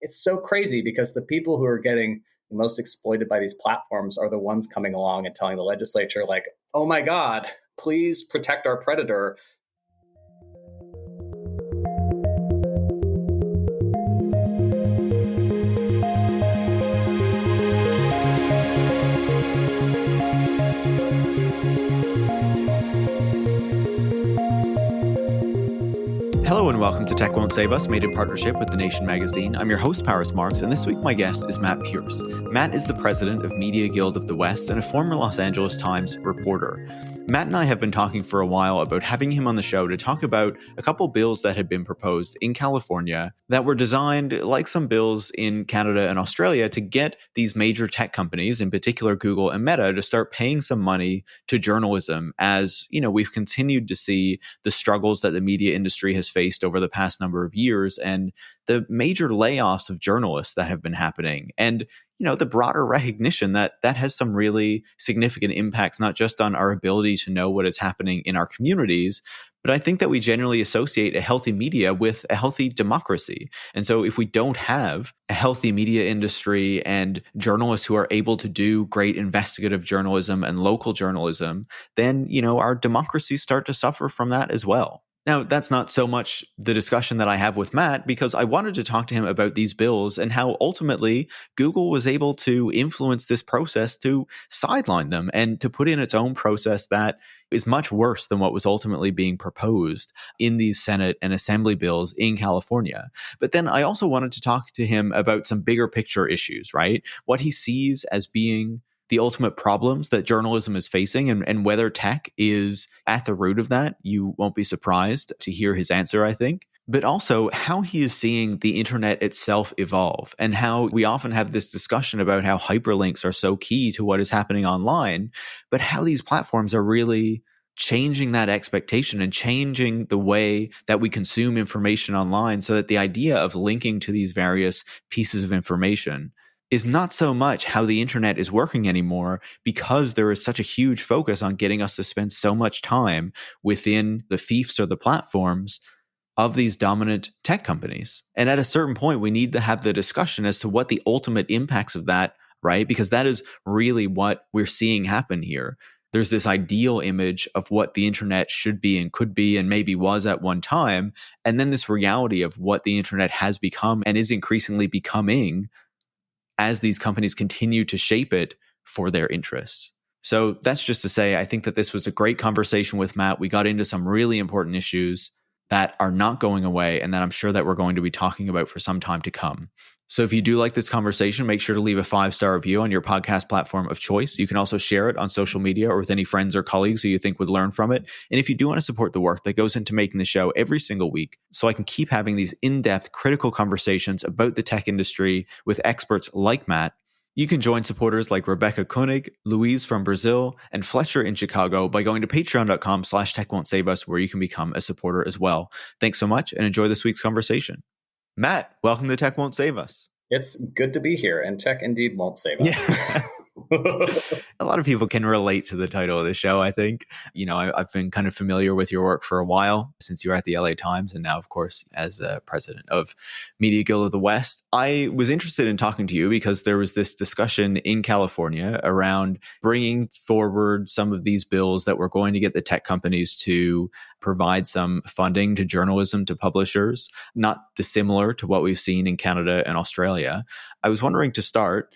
it's so crazy because the people who are getting most exploited by these platforms are the ones coming along and telling the legislature, like, oh my God, please protect our predator. Hello and welcome to Tech Won't Save Us, made in partnership with The Nation magazine. I'm your host, Marx, and this week my guest is Matt Pearce. Matt is the president of Media Guild of the West and a former Los Angeles Times reporter. Matt and I have been talking for a while about having him on the show to talk about a couple bills that had been proposed in California that were designed, like some bills in Canada and Australia, to get these major tech companies, in particular Google and Meta, to start paying some money to journalism as, we've continued to see the struggles that the media industry has faced over the past number of years and the major layoffs of journalists that have been happening. And the broader recognition that has some really significant impacts, not just on our ability to know what is happening in our communities, but I think that we generally associate a healthy media with a healthy democracy. And so if we don't have a healthy media industry and journalists who are able to do great investigative journalism and local journalism, then, our democracies start to suffer from that as well. Now, that's not so much the discussion that I have with Matt, because I wanted to talk to him about these bills and how ultimately Google was able to influence this process to sideline them and to put in its own process that is much worse than what was ultimately being proposed in these Senate and Assembly bills in California. But then I also wanted to talk to him about some bigger picture issues, right? What he sees as being the ultimate problems that journalism is facing and whether tech is at the root of that. You won't be surprised to hear his answer, I think. But also how he is seeing the internet itself evolve and how we often have this discussion about how hyperlinks are so key to what is happening online, but how these platforms are really changing that expectation and changing the way that we consume information online so that the idea of linking to these various pieces of information is not so much how the internet is working anymore, because there is such a huge focus on getting us to spend so much time within the fiefs or the platforms of these dominant tech companies. And at a certain point, we need to have the discussion as to what the ultimate impacts of that, right? Because that is really what we're seeing happen here. There's this ideal image of what the internet should be and could be and maybe was at one time. And then this reality of what the internet has become and is increasingly becoming as these companies continue to shape it for their interests. So that's just to say, I think that this was a great conversation with Matt. We got into some really important issues that are not going away and that I'm sure that we're going to be talking about for some time to come. So if you do like this conversation, make sure to leave a 5-star review on your podcast platform of choice. You can also share it on social media or with any friends or colleagues who you think would learn from it. And if you do want to support the work that goes into making the show every single week, so I can keep having these in-depth, critical conversations about the tech industry with experts like Matt, you can join supporters like Rebecca Koenig, Louise from Brazil, and Fletcher in Chicago by going to patreon.com/techwon'tsave us, where you can become a supporter as well. Thanks so much and enjoy this week's conversation. Matt, welcome to Tech Won't Save Us. It's good to be here, and tech indeed won't save us. Yeah. A lot of people can relate to the title of the show, I think. I've been kind of familiar with your work for a while, since you were at the LA Times and now, of course, as president of Media Guild of the West. I was interested in talking to you because there was this discussion in California around bringing forward some of these bills that were going to get the tech companies to provide some funding to journalism, to publishers, not dissimilar to what we've seen in Canada and Australia. I was wondering, to start,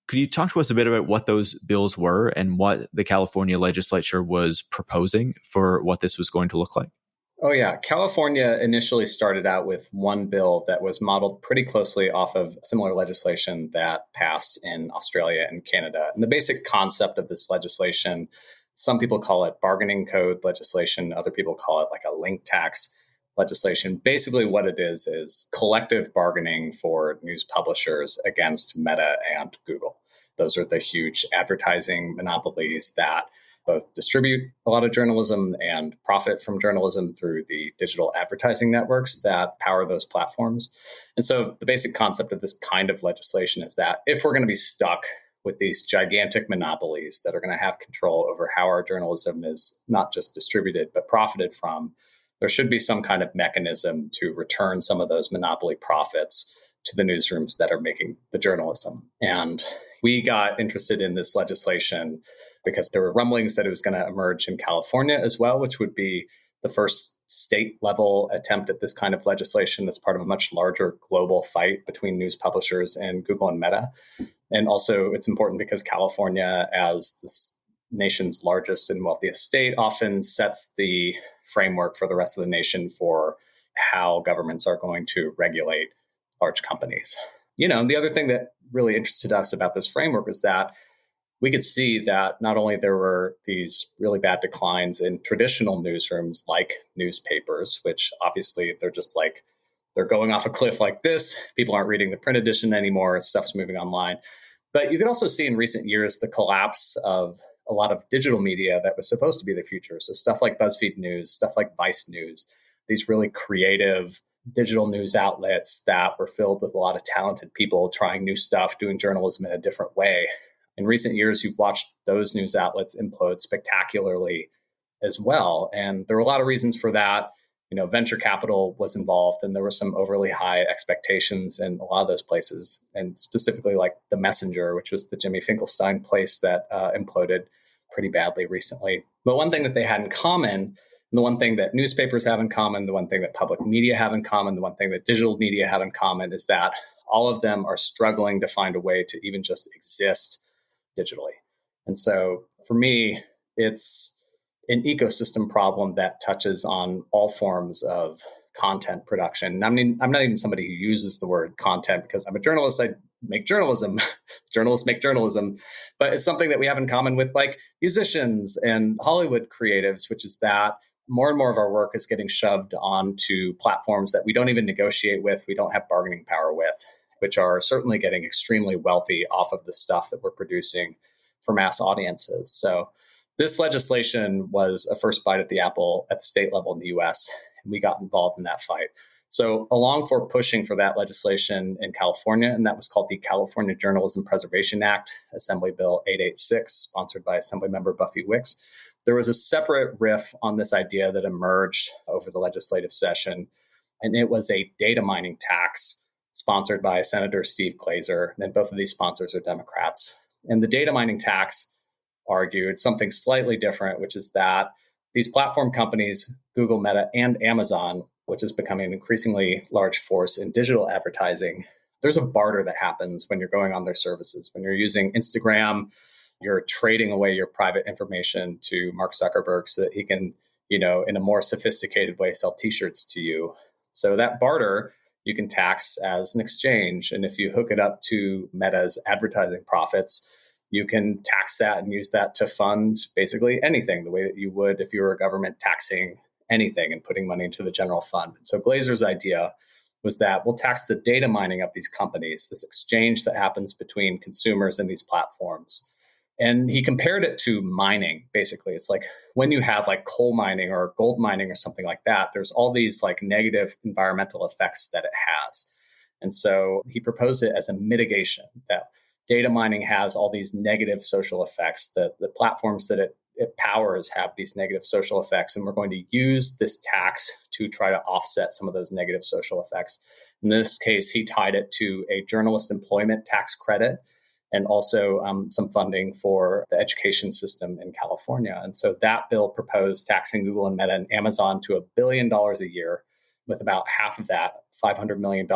could you talk to us a bit about what those bills were and what the California legislature was proposing for what this was going to look like? Oh, yeah. California initially started out with one bill that was modeled pretty closely off of similar legislation that passed in Australia and Canada. And the basic concept of this legislation, some people call it bargaining code legislation. Other people call it like a link tax legislation. Basically, what it is collective bargaining for news publishers against Meta and Google. Those are the huge advertising monopolies that both distribute a lot of journalism and profit from journalism through the digital advertising networks that power those platforms. And so the basic concept of this kind of legislation is that if we're going to be stuck with these gigantic monopolies that are going to have control over how our journalism is not just distributed, but profited from, there should be some kind of mechanism to return some of those monopoly profits to the newsrooms that are making the journalism. And we got interested in this legislation because there were rumblings that it was going to emerge in California as well, which would be the first state level attempt at this kind of legislation that's part of a much larger global fight between news publishers and Google and Meta. And also it's important because California, as this nation's largest and wealthiest state, often sets the framework for the rest of the nation for how governments are going to regulate large companies. And the other thing that really interested us about this framework is that we could see that not only there were these really bad declines in traditional newsrooms like newspapers, which obviously they're going off a cliff like this. People aren't reading the print edition anymore. Stuff's moving online. But you could also see in recent years the collapse of a lot of digital media that was supposed to be the future. So stuff like BuzzFeed News, stuff like Vice News, these really creative digital news outlets that were filled with a lot of talented people trying new stuff, doing journalism in a different way. In recent years, you've watched those news outlets implode spectacularly as well. And there were a lot of reasons for that. Venture capital was involved, and there were some overly high expectations in a lot of those places, and specifically like The Messenger, which was the Jimmy Finkelstein place that imploded pretty badly recently. But one thing that they had in common, and the one thing that newspapers have in common, the one thing that public media have in common, the one thing that digital media have in common is that all of them are struggling to find a way to even just exist digitally. And so for me, it's an ecosystem problem that touches on all forms of content production. And I'm not even somebody who uses the word content because I'm a journalist. I make journalism. Journalists make journalism. But it's something that we have in common with like musicians and Hollywood creatives, which is that more and more of our work is getting shoved onto platforms that we don't even negotiate with, we don't have bargaining power with, which are certainly getting extremely wealthy off of the stuff that we're producing for mass audiences. So this legislation was a first bite at the apple at the state level in the US, and we got involved in that fight. So along for pushing for that legislation in California, and that was called the California Journalism Preservation Act, Assembly Bill 886, sponsored by Assemblymember Buffy Wicks, there was a separate riff on this idea that emerged over the legislative session, and it was a data mining tax sponsored by Senator Steve Glazer, and both of these sponsors are Democrats. And the data mining tax argued something slightly different, which is that these platform companies, Google, Meta, and Amazon, which is becoming an increasingly large force in digital advertising, there's a barter that happens when you're going on their services. When you're using Instagram, you're trading away your private information to Mark Zuckerberg so that he can, in a more sophisticated way, sell t-shirts to you. So that barter you can tax as an exchange. And if you hook it up to Meta's advertising profits, you can tax that and use that to fund basically anything, the way that you would if you were a government taxing anything and putting money into the general fund. And so Glazer's idea was that we'll tax the data mining of these companies, this exchange that happens between consumers and these platforms. And he compared it to mining, basically. It's like when you have like coal mining or gold mining or something like that, there's all these like negative environmental effects that it has. And so he proposed it as a mitigation that data mining has all these negative social effects, that the platforms that it powers have these negative social effects. And we're going to use this tax to try to offset some of those negative social effects. In this case, he tied it to a journalist employment tax credit and also some funding for the education system in California. And so that bill proposed taxing Google and Meta and Amazon to $1 billion a year, with about half of that, $500 million,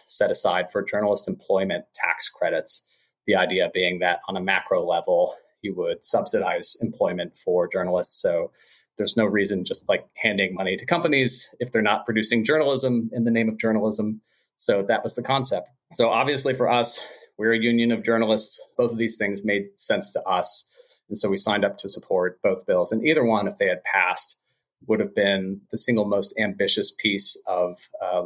set aside for journalist employment tax credits. The idea being that on a macro level, you would subsidize employment for journalists. So there's no reason just like handing money to companies if they're not producing journalism in the name of journalism. So that was the concept. So obviously for us, we're a union of journalists. Both of these things made sense to us. And so we signed up to support both bills. And either one, if they had passed, would have been the single most ambitious piece of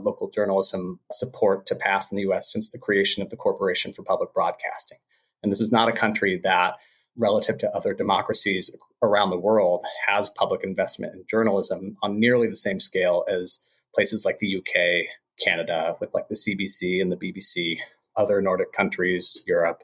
local journalism support to pass in the US since the creation of the Corporation for Public Broadcasting. And this is not a country that, relative to other democracies around the world, has public investment in journalism on nearly the same scale as places like the UK, Canada, with like the CBC and the BBC, other Nordic countries, Europe.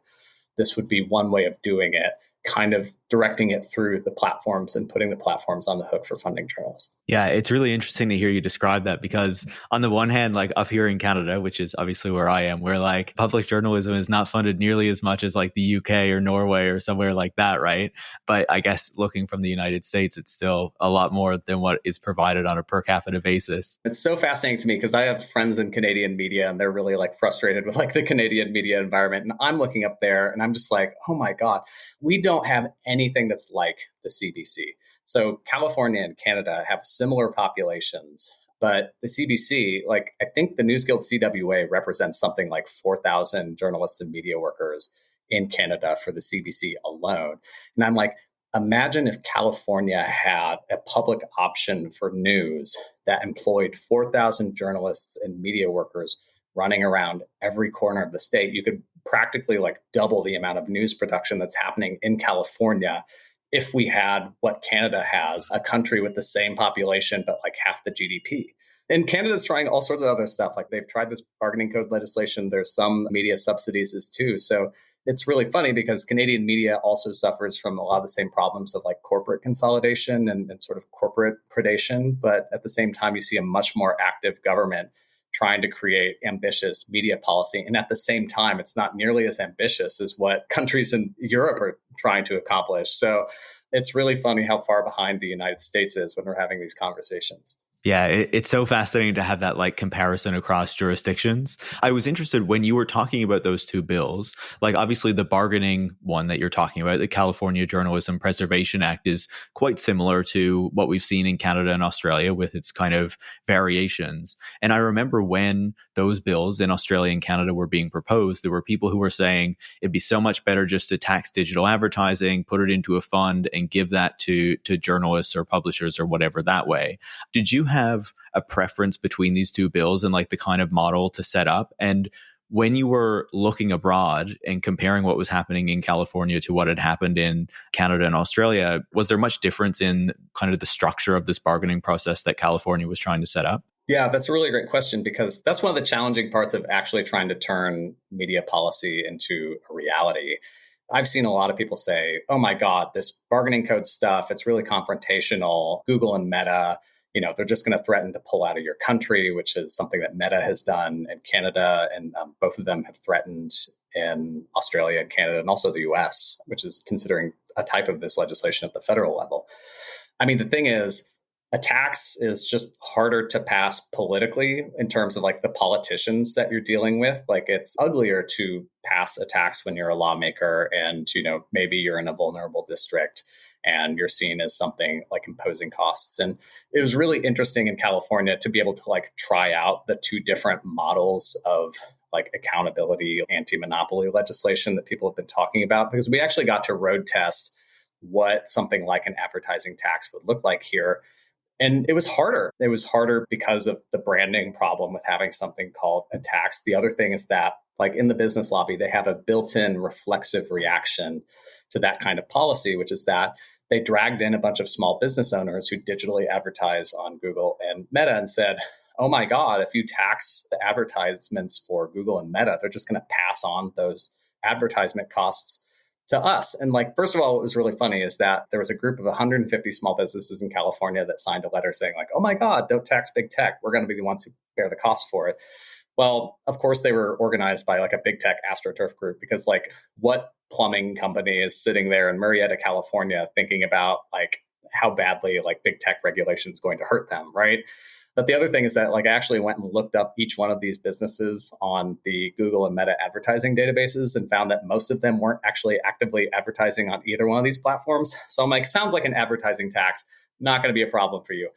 This would be one way of doing it. kind of directing it through the platforms and putting the platforms on the hook for funding journalists. Yeah, it's really interesting to hear you describe that because on the one hand, like up here in Canada, which is obviously where I am, where like public journalism is not funded nearly as much as like the UK or Norway or somewhere like that, right? But I guess looking from the United States, it's still a lot more than what is provided on a per capita basis. It's so fascinating to me because I have friends in Canadian media and they're really like frustrated with like the Canadian media environment. And I'm looking up there and I'm just like, oh my God, we don't have anything that's like the CBC. So California and Canada have similar populations, but the CBC, like I think the News Guild CWA represents something like 4,000 journalists and media workers in Canada for the CBC alone. And I'm like, imagine if California had a public option for news that employed 4,000 journalists and media workers running around every corner of the state. You could practically like double the amount of news production that's happening in California if we had what Canada has, a country with the same population, but like half the GDP. And Canada's trying all sorts of other stuff. Like they've tried this bargaining code legislation. There's some media subsidies too. So it's really funny because Canadian media also suffers from a lot of the same problems of like corporate consolidation and sort of corporate predation. But at the same time, you see a much more active government trying to create ambitious media policy. And at the same time, it's not nearly as ambitious as what countries in Europe are trying to accomplish. So it's really funny how far behind the United States is when we're having these conversations. Yeah, it's so fascinating to have that like comparison across jurisdictions. I was interested when you were talking about those two bills, like obviously the bargaining one that you're talking about, the California Journalism Preservation Act is quite similar to what we've seen in Canada and Australia with its kind of variations. And I remember when those bills in Australia and Canada were being proposed, there were people who were saying it'd be so much better just to tax digital advertising, put it into a fund and give that to journalists or publishers or whatever that way. Did you have a preference between these two bills and like the kind of model to set up? And when you were looking abroad and comparing what was happening in California to what had happened in Canada and Australia, was there much difference in kind of the structure of this bargaining process that California was trying to set up? Yeah, that's a really great question because that's one of the challenging parts of actually trying to turn media policy into a reality. I've seen a lot of people say, oh my God, this bargaining code stuff, it's really confrontational. Google and Meta, they're just going to threaten to pull out of your country, which is something that Meta has done in Canada. And both of them have threatened in Australia and Canada and also the US, which is considering a type of this legislation at the federal level. I mean, the thing is, a tax is just harder to pass politically in terms of like the politicians that you're dealing with. Like it's uglier to pass a tax when you're a lawmaker and, maybe you're in a vulnerable district and you're seen as something like imposing costs. And it was really interesting in California to be able to like try out the two different models of like accountability, anti-monopoly legislation that people have been talking about, because we actually got to road test what something like an advertising tax would look like here. And it was harder. It was harder because of the branding problem with having something called a tax. The other thing is that, like in the business lobby, they have a built-in reflexive reaction to that kind of policy, which is that they dragged in a bunch of small business owners who digitally advertise on Google and Meta and said, oh my God, if you tax the advertisements for Google and Meta, they're just going to pass on those advertisement costs to us. And like, first of all, what was really funny is that there was a group of 150 small businesses in California that signed a letter saying like, oh my God, don't tax big tech. We're going to be the ones who bear the cost for it. Well, of course, they were organized by like a big tech AstroTurf group because like what plumbing company is sitting there in Murrieta, California, thinking about like how badly like big tech regulation is going to hurt them, right? But the other thing is that like I actually went and looked up each one of these businesses on the Google and Meta advertising databases and found that most of them weren't actually actively advertising on either one of these platforms. So I'm like, sounds like an advertising tax, not going to be a problem for you.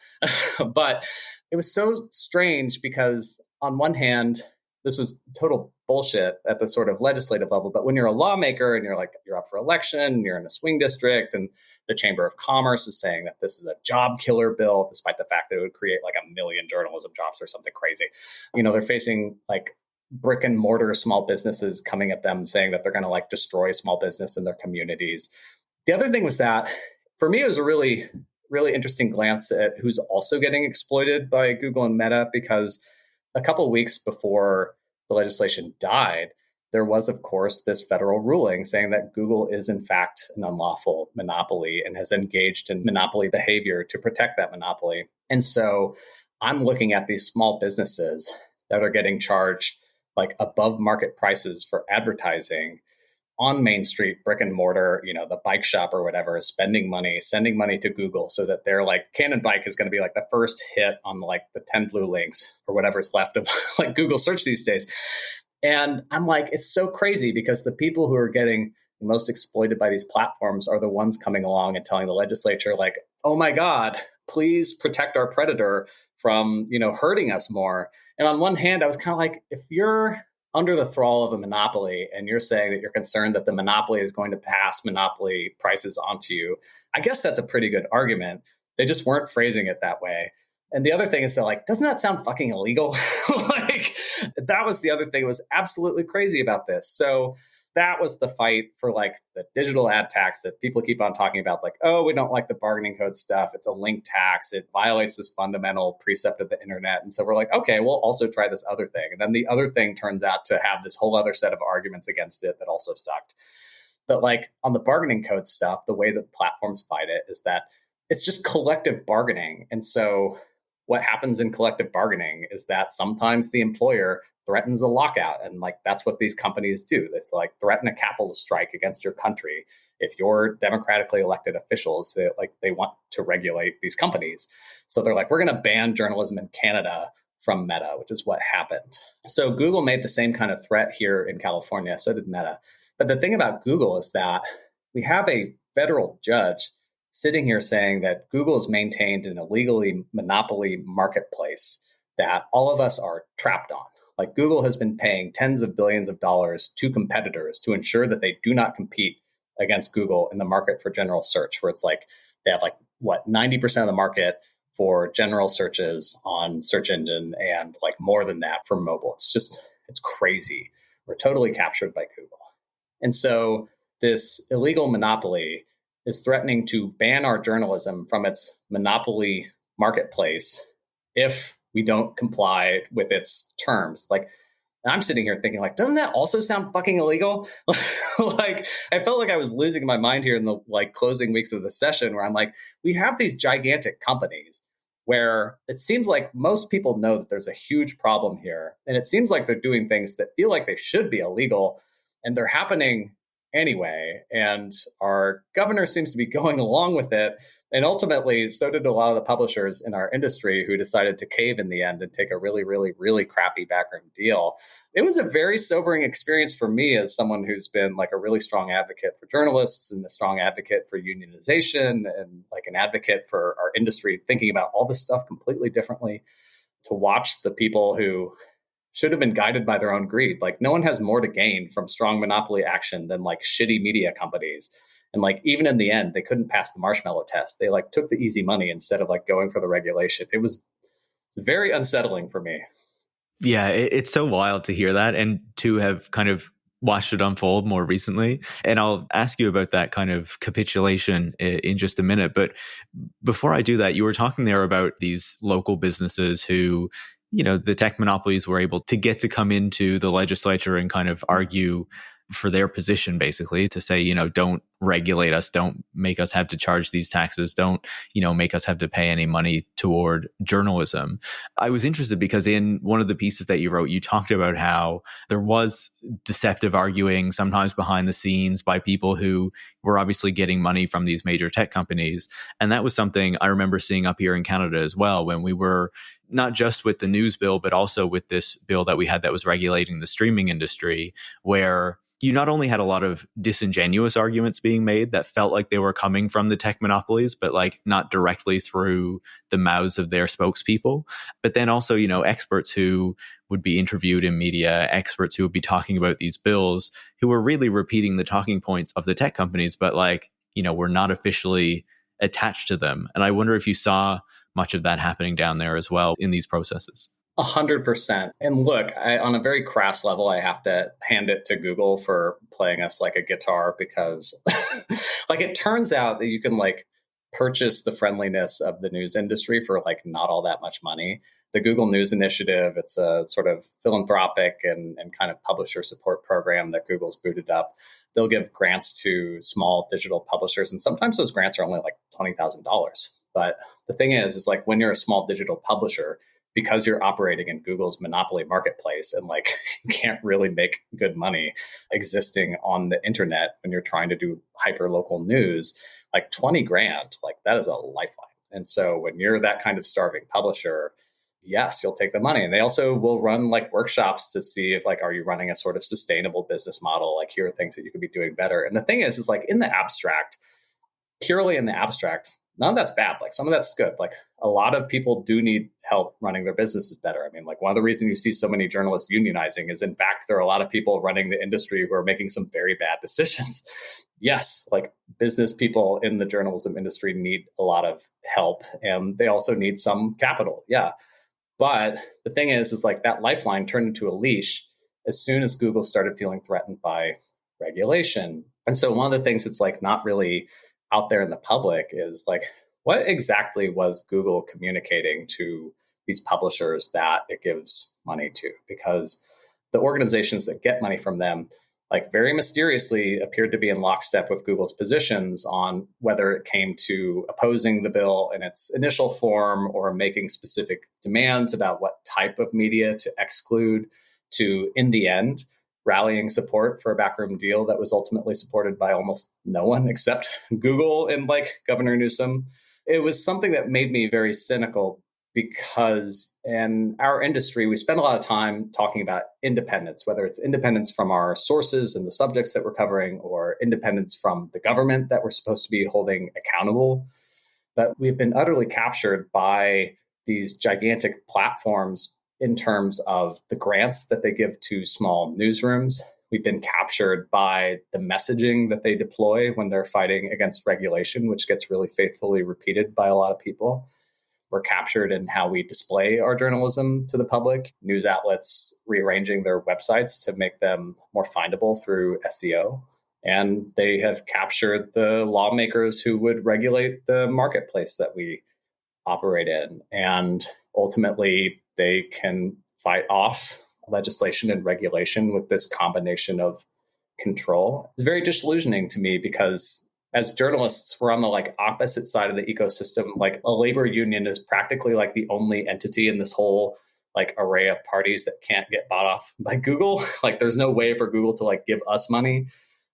But it was so strange because on one hand, this was total bullshit at the sort of legislative level. But when you're a lawmaker and you're up for election, you're in a swing district and the Chamber of Commerce is saying that this is a job killer bill, despite the fact that it would create like 1 million journalism jobs or something crazy. They're facing like brick and mortar small businesses coming at them saying that they're going to like destroy small business in their communities. The other thing was that for me, it was a really, really interesting glance at who's also getting exploited by Google and Meta, because a couple of weeks before the legislation died, there was, of course, this federal ruling saying that Google is, in fact, an unlawful monopoly and has engaged in monopoly behavior to protect that monopoly. And so I'm looking at these small businesses that are getting charged like above market prices for advertising on Main Street, brick and mortar, the bike shop or whatever is spending money, sending money to Google so that they're like, Canon Bike is going to be like the first hit on like the 10 blue links or whatever's left of like Google search these days. And I'm like, it's so crazy because the people who are getting most exploited by these platforms are the ones coming along and telling the legislature like, oh my God, please protect our predator from, hurting us more. And on one hand, I was kind of like, if you're under the thrall of a monopoly and you're saying that you're concerned that the monopoly is going to pass monopoly prices onto you, I guess that's a pretty good argument. They just weren't phrasing it that way. And the other thing is that, like, doesn't that sound fucking illegal? Like, that was the other thing that was absolutely crazy about this. So that was the fight for like the digital ad tax that people keep on talking about. It's like, oh, we don't like the bargaining code stuff. It's a link tax. It violates this fundamental precept of the internet. And so we're like, okay, we'll also try this other thing. And then the other thing turns out to have this whole other set of arguments against it that also sucked. But like on the bargaining code stuff, the way that platforms fight it is that it's just collective bargaining. And so what happens in collective bargaining is that sometimes the employer threatens a lockout. And like, that's what these companies do. It's like threaten a capital strike against your country. If your democratically elected officials, they want to regulate these companies. So they're like, we're going to ban journalism in Canada from Meta, which is what happened. So Google made the same kind of threat here in California. So did Meta. But the thing about Google is that we have a federal judge sitting here saying that Google has maintained an illegally monopoly marketplace that all of us are trapped on. Like Google has been paying tens of billions of dollars to competitors to ensure that they do not compete against Google in the market for general search, where it's like they have 90% of the market for general searches on search engine and like more than that for mobile. It's crazy. We're totally captured by Google. And so this illegal monopoly is threatening to ban our journalism from its monopoly marketplace if we don't comply with its terms. Like, and I'm sitting here thinking, like, doesn't that also sound fucking illegal? Like, I felt like I was losing my mind here in the closing weeks of the session, where I'm like, we have these gigantic companies where it seems like most people know that there's a huge problem here, and it seems like they're doing things that feel like they should be illegal, and they're happening anyway. And our governor seems to be going along with it. And ultimately, so did a lot of the publishers in our industry who decided to cave in the end and take a really, really, really crappy backroom deal. It was a very sobering experience for me as someone who's been like a really strong advocate for journalists and a strong advocate for unionization and like an advocate for our industry, thinking about all this stuff completely differently, to watch the people who should have been guided by their own greed. Like, no one has more to gain from strong monopoly action than like shitty media companies. And like, even in the end, they couldn't pass the marshmallow test. They like took the easy money instead of like going for the regulation. It was very unsettling for me. Yeah, it's so wild to hear that and to have kind of watched it unfold more recently. And I'll ask you about that kind of capitulation in just a minute. But before I do that, you were talking there about these local businesses who, the tech monopolies were able to get to come into the legislature and kind of argue for their position, basically, to say, don't regulate us, don't make us have to charge these taxes, don't, make us have to pay any money toward journalism. I was interested because in one of the pieces that you wrote, you talked about how there was deceptive arguing sometimes behind the scenes by people who were obviously getting money from these major tech companies. And that was something I remember seeing up here in Canada as well, when we were not just with the news bill, but also with this bill that we had that was regulating the streaming industry, where you not only had a lot of disingenuous arguments being made that felt like they were coming from the tech monopolies, but like not directly through the mouths of their spokespeople, but then also, experts who would be interviewed in media, experts who would be talking about these bills, who were really repeating the talking points of the tech companies, but were not officially attached to them. And I wonder if you saw much of that happening down there as well in these processes. 100%. And look, on a very crass level, I have to hand it to Google for playing us like a guitar, because like it turns out that you can like purchase the friendliness of the news industry for like not all that much money. the Google News Initiative. It's a sort of philanthropic and kind of publisher support program that Google's booted up. They'll give grants to small digital publishers. And sometimes those grants are only like $20,000. But the thing is like when you're a small digital publisher, because you're operating in Google's monopoly marketplace and like you can't really make good money existing on the internet when you're trying to do hyper local news, like 20 grand, like that is a lifeline. And so when you're that kind of starving publisher, yes, you'll take the money. And they also will run like workshops to see if like, are you running a sort of sustainable business model? Like here are things that you could be doing better. And the thing is like in the abstract, purely in the abstract, none of that's bad. Like some of that's good. Like a lot of people do need help running their businesses better. I mean, like one of the reasons you see so many journalists unionizing is in fact, there are a lot of people running the industry who are making some very bad decisions. Yes, like business people in the journalism industry need a lot of help and they also need some capital. Yeah. But the thing is like that lifeline turned into a leash as soon as Google started feeling threatened by regulation. And so one of the things that's like not really out there in the public is like, what exactly was Google communicating to these publishers that it gives money to? Because the organizations that get money from them, like very mysteriously appeared to be in lockstep with Google's positions on whether it came to opposing the bill in its initial form or making specific demands about what type of media to exclude to, in the end, rallying support for a backroom deal that was ultimately supported by almost no one except Google and like Governor Newsom. It was something that made me very cynical because in our industry, we spend a lot of time talking about independence, whether it's independence from our sources and the subjects that we're covering or independence from the government that we're supposed to be holding accountable. But we've been utterly captured by these gigantic platforms in terms of the grants that they give to small newsrooms. We've been captured by the messaging that they deploy when they're fighting against regulation, which gets really faithfully repeated by a lot of people. We're captured in how we display our journalism to the public, news outlets rearranging their websites to make them more findable through SEO. And they have captured the lawmakers who would regulate the marketplace that we operate in. And ultimately, they can fight off legislation and regulation with this combination of control. It's very disillusioning to me because as journalists, we're on the like opposite side of the ecosystem. Like a labor union is practically like the only entity in this whole like array of parties that can't get bought off by Google. Like there's no way for Google to like give us money.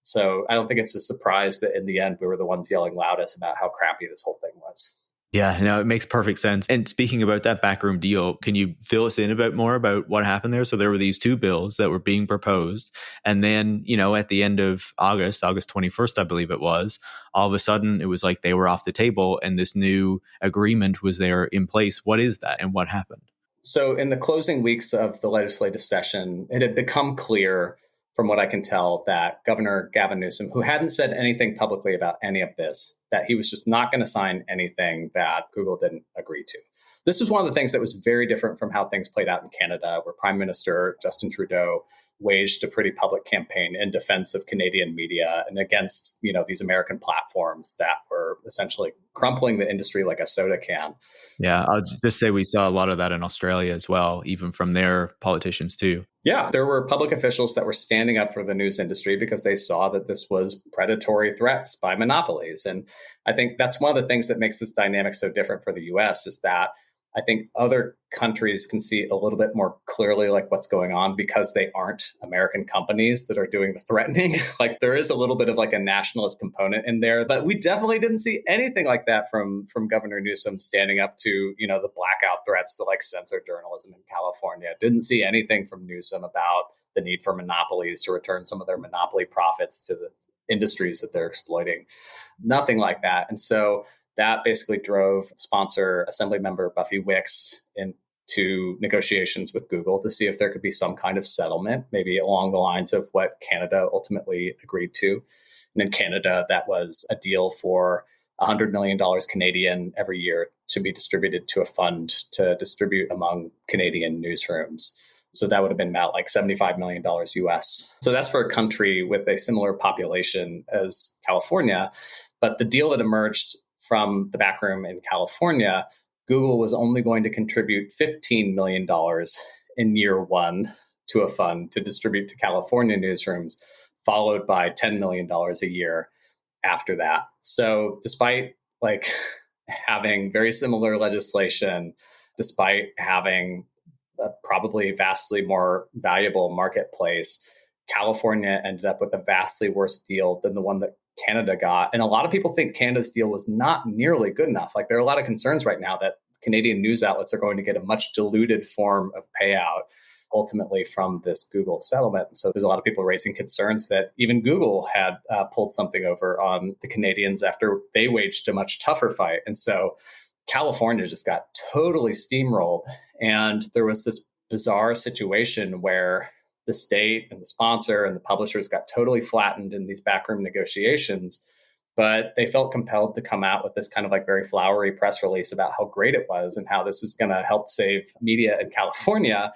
So I don't think it's a surprise that in the end, we were the ones yelling loudest about how crappy this whole thing was. Yeah, no, it makes perfect sense. And speaking about that backroom deal, can you fill us in a bit more about what happened there? So there were these two bills that were being proposed. And then, at the end of August 21st, I believe it was, all of a sudden it was like they were off the table and this new agreement was there in place. What is that and what happened? So in the closing weeks of the legislative session, it had become clear from what I can tell that Governor Gavin Newsom, who hadn't said anything publicly about any of this, that he was just not going to sign anything that Google didn't agree to. This was one of the things that was very different from how things played out in Canada, where Prime Minister Justin Trudeau waged a pretty public campaign in defense of Canadian media and against, these American platforms that were essentially crumpling the industry like a soda can. Yeah, I'll just say we saw a lot of that in Australia as well, even from their politicians too. Yeah, there were public officials that were standing up for the news industry because they saw that this was predatory threats by monopolies. And I think that's one of the things that makes this dynamic so different for the US is that I think other countries can see a little bit more clearly like what's going on because they aren't American companies that are doing the threatening. Like there is a little bit of like a nationalist component in there, but we definitely didn't see anything like that from Governor Newsom standing up to, the blackout threats to like censor journalism in California. Didn't see anything from Newsom about the need for monopolies to return some of their monopoly profits to the industries that they're exploiting. Nothing like that. And so that basically drove sponsor Assemblymember Buffy Wicks into negotiations with Google to see if there could be some kind of settlement, maybe along the lines of what Canada ultimately agreed to. And in Canada, that was a deal for $100 million Canadian every year to be distributed to a fund to distribute among Canadian newsrooms. So that would have been about like $75 million US. So that's for a country with a similar population as California. But the deal that emerged from the backroom in California Google was only going to contribute $15 million in year one to a fund to distribute to California newsrooms, followed by $10 million a year after that. So despite like having very similar legislation, despite having a probably vastly more valuable marketplace, California ended up with a vastly worse deal than the one that Canada got. And a lot of people think Canada's deal was not nearly good enough. Like there are a lot of concerns right now that Canadian news outlets are going to get a much diluted form of payout ultimately from this Google settlement. So there's a lot of people raising concerns that even Google had pulled something over on the Canadians after they waged a much tougher fight. And so California just got totally steamrolled. And there was this bizarre situation where the state and the sponsor and the publishers got totally flattened in these backroom negotiations. But they felt compelled to come out with this kind of like very flowery press release about how great it was and how this was going to help save media in California.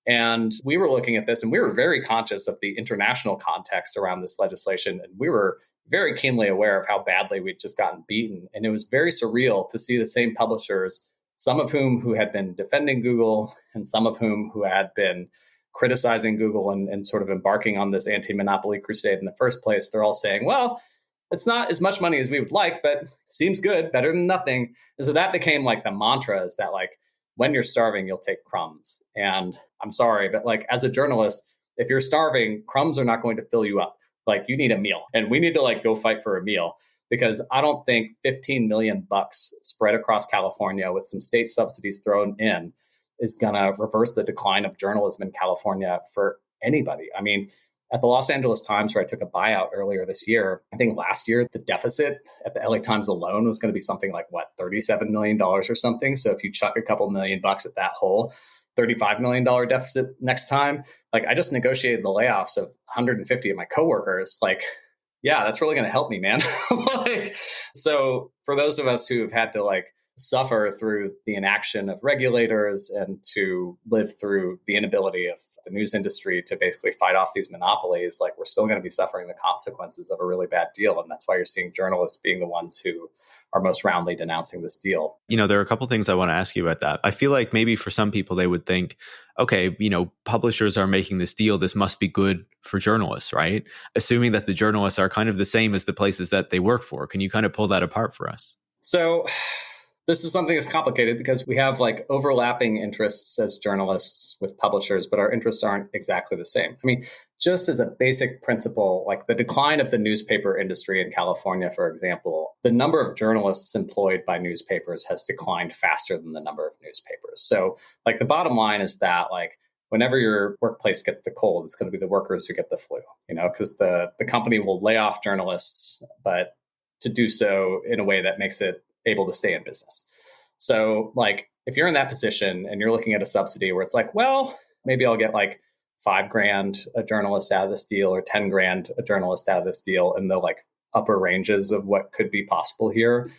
And we were looking at this and we were very conscious of the international context around this legislation. And we were very keenly aware of how badly we'd just gotten beaten. And it was very surreal to see the same publishers, some of whom who had been defending Google and some of whom who had been criticizing Google and sort of embarking on this anti-monopoly crusade in the first place. They're all saying, well, it's not as much money as we would like, but it seems good, better than nothing. And so that became like the mantra, is that like, when you're starving, you'll take crumbs. And I'm sorry, but like as a journalist, if you're starving, crumbs are not going to fill you up. Like you need a meal, and we need to like go fight for a meal, because I don't think 15 million bucks spread across California with some state subsidies thrown in is going to reverse the decline of journalism in California for anybody. I mean, at the Los Angeles Times, where I took a buyout earlier this year, I think last year, the deficit at the LA Times alone was going to be something like, $37 million or something. So if you chuck a couple $million at that hole, $35 million deficit next time, like I just negotiated the layoffs of 150 of my coworkers. Like, yeah, that's really going to help me, man. So for those of us who have had to like suffer through the inaction of regulators and to live through the inability of the news industry to basically fight off these monopolies, like we're still going to be suffering the consequences of a really bad deal. And that's why you're seeing journalists being the ones who are most roundly denouncing this deal. There are a couple things I want to ask you about that. I feel like maybe for some people, they would think, okay, publishers are making this deal. This must be good for journalists, right? Assuming that the journalists are kind of the same as the places that they work for. Can you kind of pull that apart for us? So this is something that's complicated because we have like overlapping interests as journalists with publishers, but our interests aren't exactly the same. I mean, just as a basic principle, like the decline of the newspaper industry in California, for example, the number of journalists employed by newspapers has declined faster than the number of newspapers. So like the bottom line is that like whenever your workplace gets the cold, it's going to be the workers who get the flu, because the company will lay off journalists, but to do so in a way that makes it able to stay in business. So like if you're in that position and you're looking at a subsidy where it's like, well, maybe I'll get like $5,000 a journalist out of this deal or $10,000 a journalist out of this deal, and the like upper ranges of what could be possible here.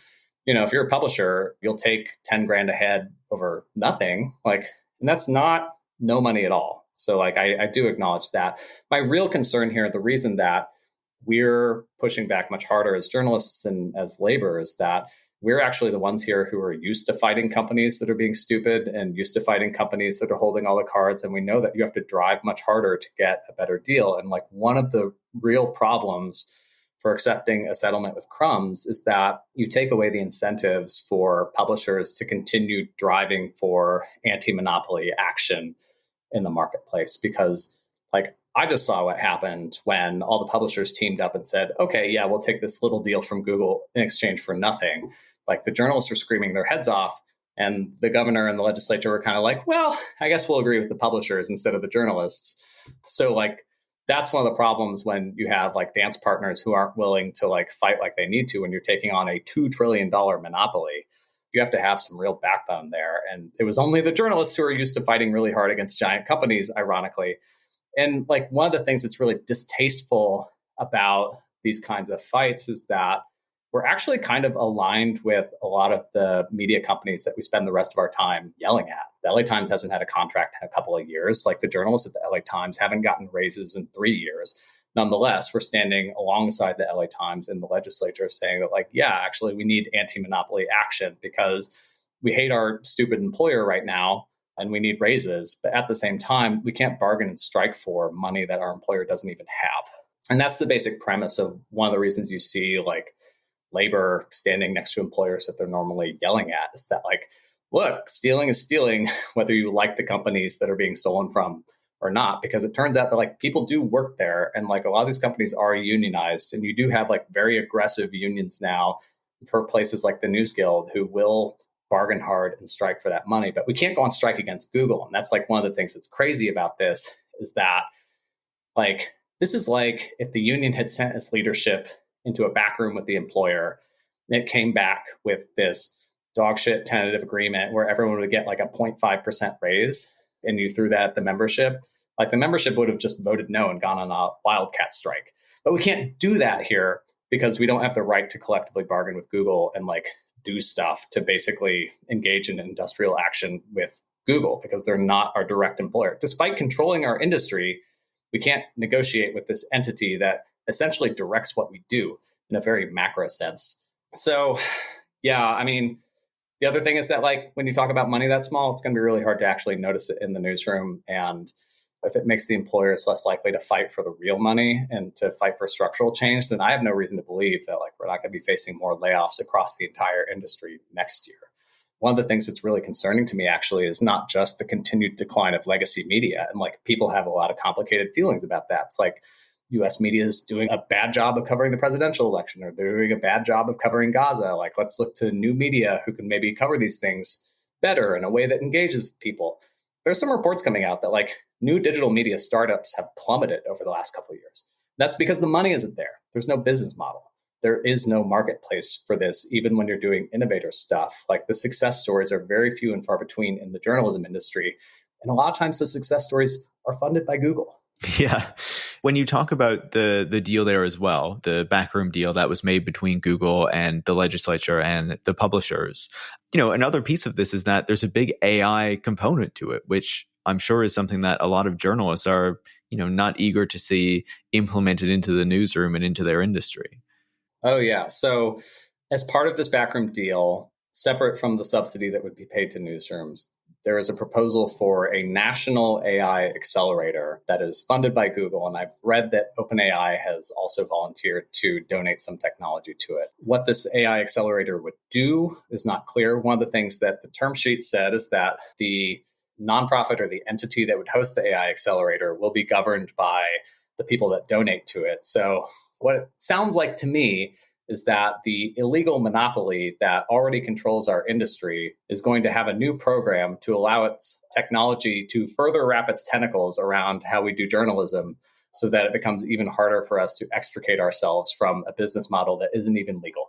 If you're a publisher, you'll take $10,000 a head over nothing. Like, and that's not no money at all. So like I do acknowledge that. My real concern here, the reason that we're pushing back much harder as journalists and as labor, is that we're actually the ones here who are used to fighting companies that are being stupid and used to fighting companies that are holding all the cards. And we know that you have to drive much harder to get a better deal. And like one of the real problems for accepting a settlement with crumbs is that you take away the incentives for publishers to continue driving for anti-monopoly action in the marketplace. Because like I just saw what happened when all the publishers teamed up and said, okay, yeah, we'll take this little deal from Google in exchange for nothing. Like the journalists were screaming their heads off, and the governor and the legislature were kind of like, well, I guess we'll agree with the publishers instead of the journalists. So like that's one of the problems when you have like dance partners who aren't willing to like fight like they need to when you're taking on a $2 trillion monopoly. You have to have some real backbone there. And it was only the journalists who are used to fighting really hard against giant companies, ironically. And like one of the things that's really distasteful about these kinds of fights is that we're actually kind of aligned with a lot of the media companies that we spend the rest of our time yelling at. The LA Times hasn't had a contract in a couple of years. Like the journalists at the LA Times haven't gotten raises in 3 years. Nonetheless, we're standing alongside the LA Times in the legislature saying that like, yeah, actually we need anti-monopoly action because we hate our stupid employer right now and we need raises. But at the same time, we can't bargain and strike for money that our employer doesn't even have. And that's the basic premise of one of the reasons you see like labor standing next to employers that they're normally yelling at, is that like, look, stealing is stealing, whether you like the companies that are being stolen from or not, because it turns out that like people do work there, and like a lot of these companies are unionized, and you do have like very aggressive unions now for places like the News Guild who will bargain hard and strike for that money. But we can't go on strike against Google. And that's like one of the things that's crazy about this, is that like this is like if the union had sent its leadership into a back room with the employer, and it came back with this dog shit tentative agreement where everyone would get like a 0.5% raise, and you threw that at the membership, like the membership would have just voted no and gone on a wildcat strike. But we can't do that here because we don't have the right to collectively bargain with Google and like do stuff to basically engage in industrial action with Google, because they're not our direct employer. Despite controlling our industry, we can't negotiate with this entity that essentially directs what we do in a very macro sense. So, yeah, I mean, the other thing is that like when you talk about money that small, it's going to be really hard to actually notice it in the newsroom. And if it makes the employers less likely to fight for the real money and to fight for structural change, then I have no reason to believe that like we're not going to be facing more layoffs across the entire industry next year. One of the things that's really concerning to me actually is not just the continued decline of legacy media. And like people have a lot of complicated feelings about that. It's like US media is doing a bad job of covering the presidential election, or they're doing a bad job of covering Gaza. Like, let's look to new media who can maybe cover these things better in a way that engages with people. There's some reports coming out that like new digital media startups have plummeted over the last couple of years. That's because the money isn't there. There's no business model. There is no marketplace for this, even when you're doing innovator stuff. Like the success stories are very few and far between in the journalism industry. And a lot of times those success stories are funded by Google. Yeah. When you talk about the deal there as well, the backroom deal that was made between Google and the legislature and the publishers, another piece of this is that there's a big AI component to it, which I'm sure is something that a lot of journalists are, not eager to see implemented into the newsroom and into their industry. Oh, yeah. So as part of this backroom deal, separate from the subsidy that would be paid to newsrooms, there is a proposal for a national AI accelerator that is funded by Google. And I've read that OpenAI has also volunteered to donate some technology to it. What this AI accelerator would do is not clear. One of the things that the term sheet said is that the nonprofit or the entity that would host the AI accelerator will be governed by the people that donate to it. So what it sounds like to me is that the illegal monopoly that already controls our industry is going to have a new program to allow its technology to further wrap its tentacles around how we do journalism, so that it becomes even harder for us to extricate ourselves from a business model that isn't even legal.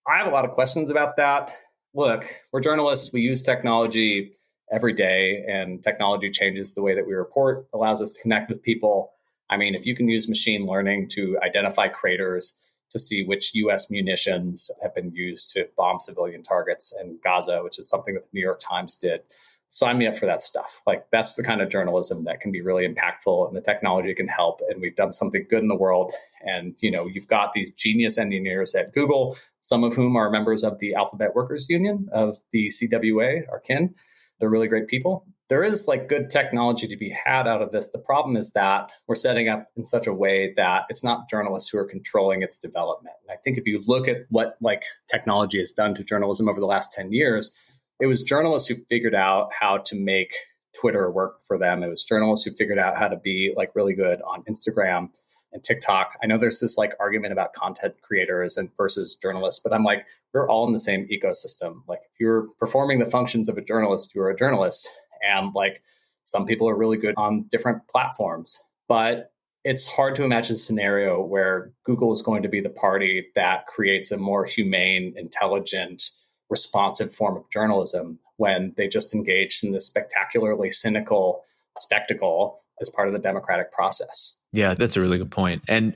I have a lot of questions about that. Look, we're journalists. We use technology every day, and technology changes the way that we report, allows us to connect with people. I mean, if you can use machine learning to identify craters, to see which U.S. munitions have been used to bomb civilian targets in Gaza, which is something that the New York Times did, sign me up for that stuff. Like, that's the kind of journalism that can be really impactful, and the technology can help. And we've done something good in the world. And, you've got these genius engineers at Google, some of whom are members of the Alphabet Workers Union of the CWA, our kin. They're really great people. There is like good technology to be had out of this. The problem is that we're setting up in such a way that it's not journalists who are controlling its development. And I think if you look at what like technology has done to journalism over the last 10 years, it was journalists who figured out how to make Twitter work for them. It was journalists who figured out how to be like really good on Instagram and TikTok. I know there's this like argument about content creators and versus journalists, but I'm like, we're all in the same ecosystem. Like, if you're performing the functions of a journalist, you're a journalist. And like, some people are really good on different platforms, but it's hard to imagine a scenario where Google is going to be the party that creates a more humane, intelligent, responsive form of journalism when they just engaged in this spectacularly cynical spectacle as part of the democratic process. Yeah, that's a really good point. And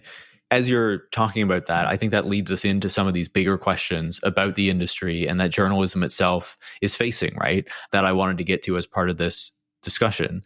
as you're talking about that, I think that leads us into some of these bigger questions about the industry and that journalism itself is facing, right? That I wanted to get to as part of this discussion.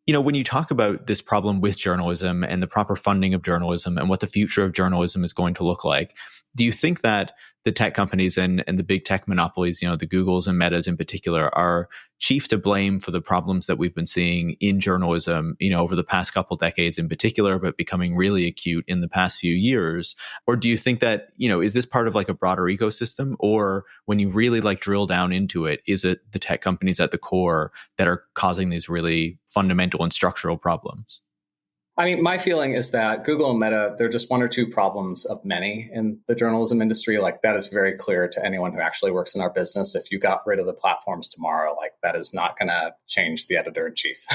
When you talk about this problem with journalism and the proper funding of journalism and what the future of journalism is going to look like, do you think that the tech companies and the big tech monopolies, the Googles and Metas in particular, are chief to blame for the problems that we've been seeing in journalism, over the past couple decades in particular, but becoming really acute in the past few years? Or do you think that, is this part of like a broader ecosystem? Or when you really like drill down into it, is it the tech companies at the core that are causing these really fundamental and structural problems? I mean, my feeling is that Google and Meta, they're just one or two problems of many in the journalism industry. Like, that is very clear to anyone who actually works in our business. If you got rid of the platforms tomorrow, like, that is not going to change the editor in chief.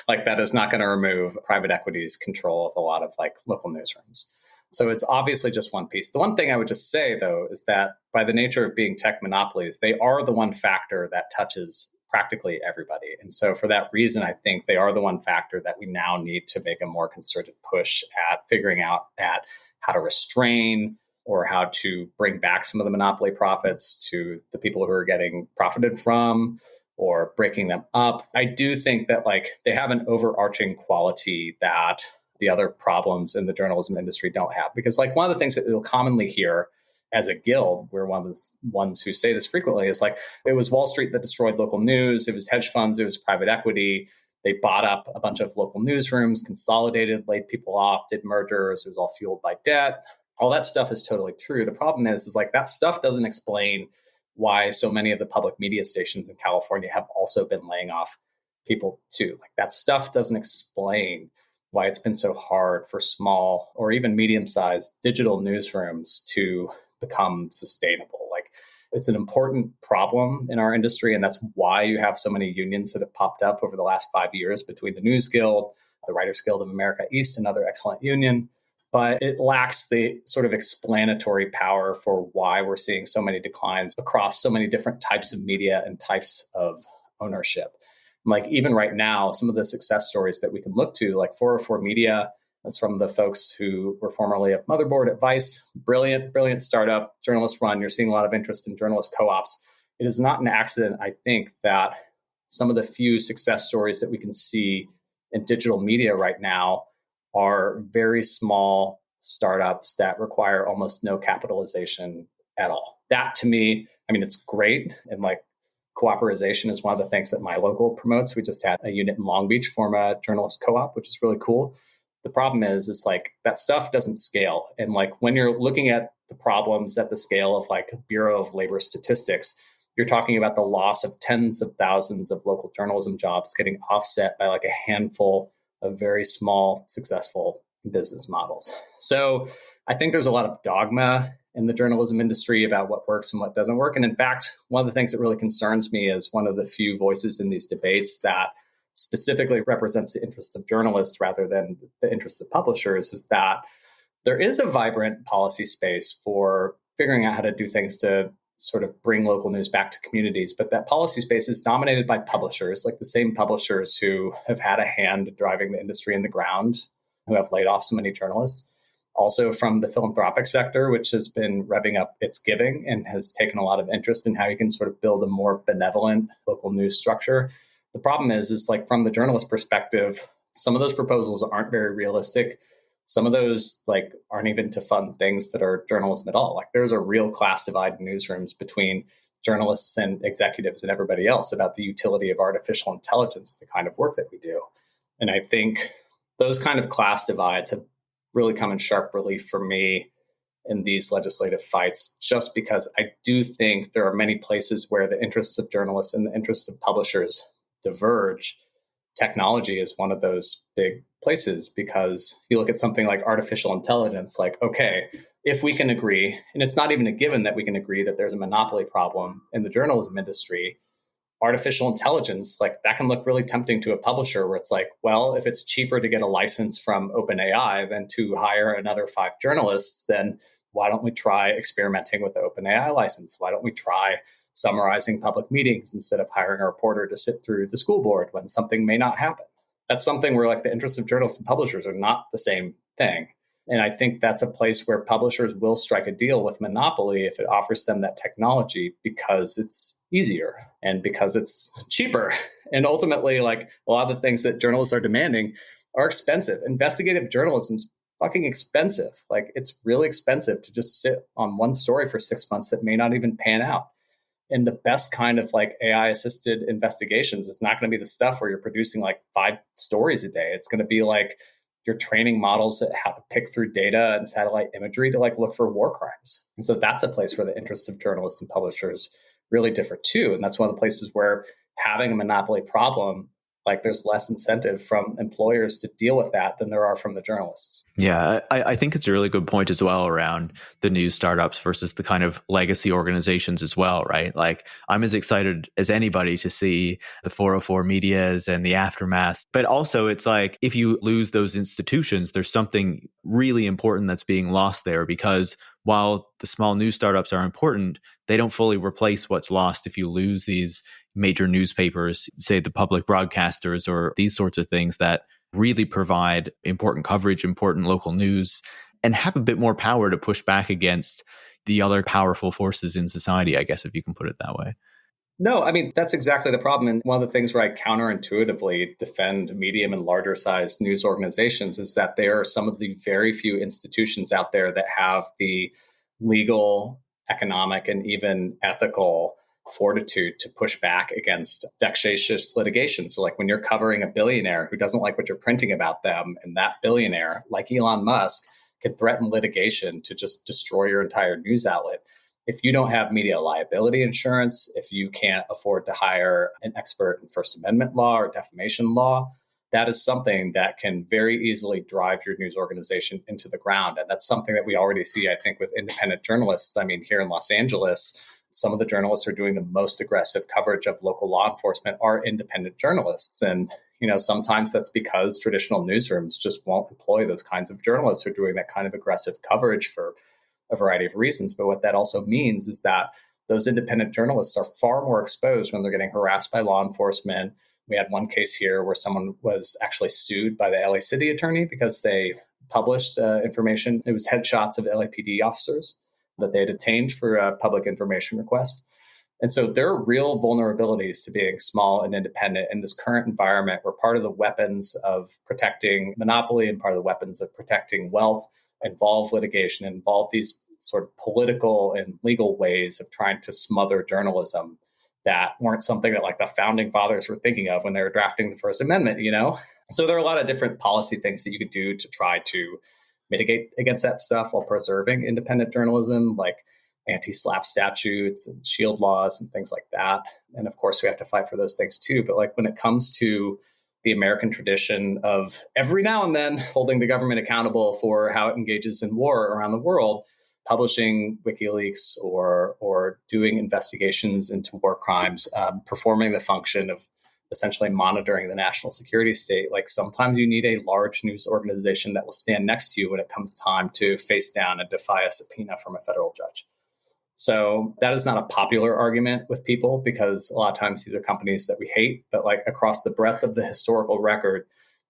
Like, that is not going to remove private equity's control of a lot of like local newsrooms. So it's obviously just one piece. The one thing I would just say, though, is that by the nature of being tech monopolies, they are the one factor that touches practically everybody. And so for that reason, I think they are the one factor that we now need to make a more concerted push at figuring out at how to restrain or how to bring back some of the monopoly profits to the people who are getting profited from, or breaking them up. I do think that like they have an overarching quality that the other problems in the journalism industry don't have. Because like one of the things that you'll commonly hear as a guild, we're one of the ones who say this frequently, is like, it was Wall Street that destroyed local news. It was hedge funds. It was private equity. They bought up a bunch of local newsrooms, consolidated, laid people off, did mergers. It was all fueled by debt. All that stuff is totally true. The problem is like that stuff doesn't explain why so many of the public media stations in California have also been laying off people too. Like that stuff doesn't explain why it's been so hard for small or even medium-sized digital newsrooms to become sustainable. Like, it's an important problem in our industry, and that's why you have so many unions that have popped up over the last 5 years between the News Guild, the Writers Guild of America East, another excellent union. But it lacks the sort of explanatory power for why we're seeing so many declines across so many different types of media and types of ownership. Like even right now, some of the success stories that we can look to, like 404 Media, that's from the folks who were formerly at Motherboard at Vice. Brilliant startup, journalist run. You're seeing a lot of interest in journalist co-ops. It is not an accident, I think, that some of the few success stories that we can see in digital media right now are very small startups that require almost no capitalization at all. That to me, I mean, it's great. And like cooperation is one of the things that my local promotes. We just had a unit in Long Beach form a journalist co-op, which is really cool. The problem is like that stuff doesn't scale. And like when you're looking at the problems at the scale of like Bureau of Labor Statistics, you're talking about the loss of tens of thousands of local journalism jobs getting offset by like a handful of very small, successful business models. So I think there's a lot of dogma in the journalism industry about what works and what doesn't work. And in fact, one of the things that really concerns me as one of the few voices in these debates that specifically represents the interests of journalists rather than the interests of publishers is that there is a vibrant policy space for figuring out how to do things to sort of bring local news back to communities. But that policy space is dominated by publishers, like the same publishers who have had a hand driving the industry in the ground, who have laid off so many journalists. Also from the philanthropic sector, which has been revving up its giving and has taken a lot of interest in how you can sort of build a more benevolent local news structure. The problem is like from the journalist perspective, some of those proposals aren't very realistic. Some of those like aren't even to fund things that are journalism at all. Like there's a real class divide in newsrooms between journalists and executives and everybody else about the utility of artificial intelligence, the kind of work that we do. And I think those kind of class divides have really come in sharp relief for me in these legislative fights, just because I do think there are many places where the interests of journalists and the interests of publishers diverge. Technology is one of those big places, because you look at something like artificial intelligence, like, okay, if we can agree, and it's not even a given that we can agree that there's a monopoly problem in the journalism industry, artificial intelligence, like that can look really tempting to a publisher where it's like, well, if it's cheaper to get a license from OpenAI than to hire another 5 journalists, then why don't we try experimenting with the OpenAI license? Why don't we try summarizing public meetings instead of hiring a reporter to sit through the school board when something may not happen? That's something where like the interests of journalists and publishers are not the same thing. And I think that's a place where publishers will strike a deal with monopoly if it offers them that technology, because it's easier and because it's cheaper. And ultimately, like a lot of the things that journalists are demanding are expensive. Investigative journalism's fucking expensive. Like, it's really expensive to just sit on one story for 6 months that may not even pan out. And the best kind of like AI assisted investigations, it's not going to be the stuff where you're producing like 5 stories a day. It's going to be like you're training models that have to pick through data and satellite imagery to like look for war crimes. And so that's a place where the interests of journalists and publishers really differ too. And that's one of the places where having a monopoly problem, like there's less incentive from employers to deal with that than there are from the journalists. Yeah, I think it's a really good point as well around the news startups versus the kind of legacy organizations as well, right? Like, I'm as excited as anybody to see the 404 medias and the aftermath. But also, it's like, if you lose those institutions, there's something really important that's being lost there, because while the small news startups are important, they don't fully replace what's lost if you lose these major newspapers, say the public broadcasters or these sorts of things that really provide important coverage, important local news, and have a bit more power to push back against the other powerful forces in society, I guess, if you can put it that way. No, I mean, that's exactly the problem. And one of the things where I counterintuitively defend medium and larger sized news organizations is that there are some of the very few institutions out there that have the legal, economic, and even ethical fortitude to push back against vexatious litigation. So like when you're covering a billionaire who doesn't like what you're printing about them, and that billionaire, like Elon Musk, can threaten litigation to just destroy your entire news outlet. If you don't have media liability insurance, if you can't afford to hire an expert in First Amendment law or defamation law, that is something that can very easily drive your news organization into the ground. And that's something that we already see, I think, with independent journalists. I mean, here in Los Angeles, some of the journalists who are doing the most aggressive coverage of local law enforcement are independent journalists. And, sometimes that's because traditional newsrooms just won't employ those kinds of journalists who are doing that kind of aggressive coverage for a variety of reasons. But what that also means is that those independent journalists are far more exposed when they're getting harassed by law enforcement. We had one case here where someone was actually sued by the LA city attorney because they published information. It was headshots of LAPD officers that they had obtained for a public information request. And so there are real vulnerabilities to being small and independent in this current environment where part of the weapons of protecting monopoly and part of the weapons of protecting wealth involve litigation, involve these sort of political and legal ways of trying to smother journalism that weren't something that like the founding fathers were thinking of when they were drafting the First Amendment, So there are a lot of different policy things that you could do to try to mitigate against that stuff while preserving independent journalism, like anti-SLAPP statutes and shield laws and things like that. And of course, we have to fight for those things too. But like when it comes to the American tradition of every now and then holding the government accountable for how it engages in war around the world, publishing WikiLeaks or doing investigations into war crimes, performing the function of essentially monitoring the national security state. Like sometimes you need a large news organization that will stand next to you when it comes time to face down and defy a subpoena from a federal judge. So that is not a popular argument with people because a lot of times these are companies that we hate, but like across the breadth of the historical record,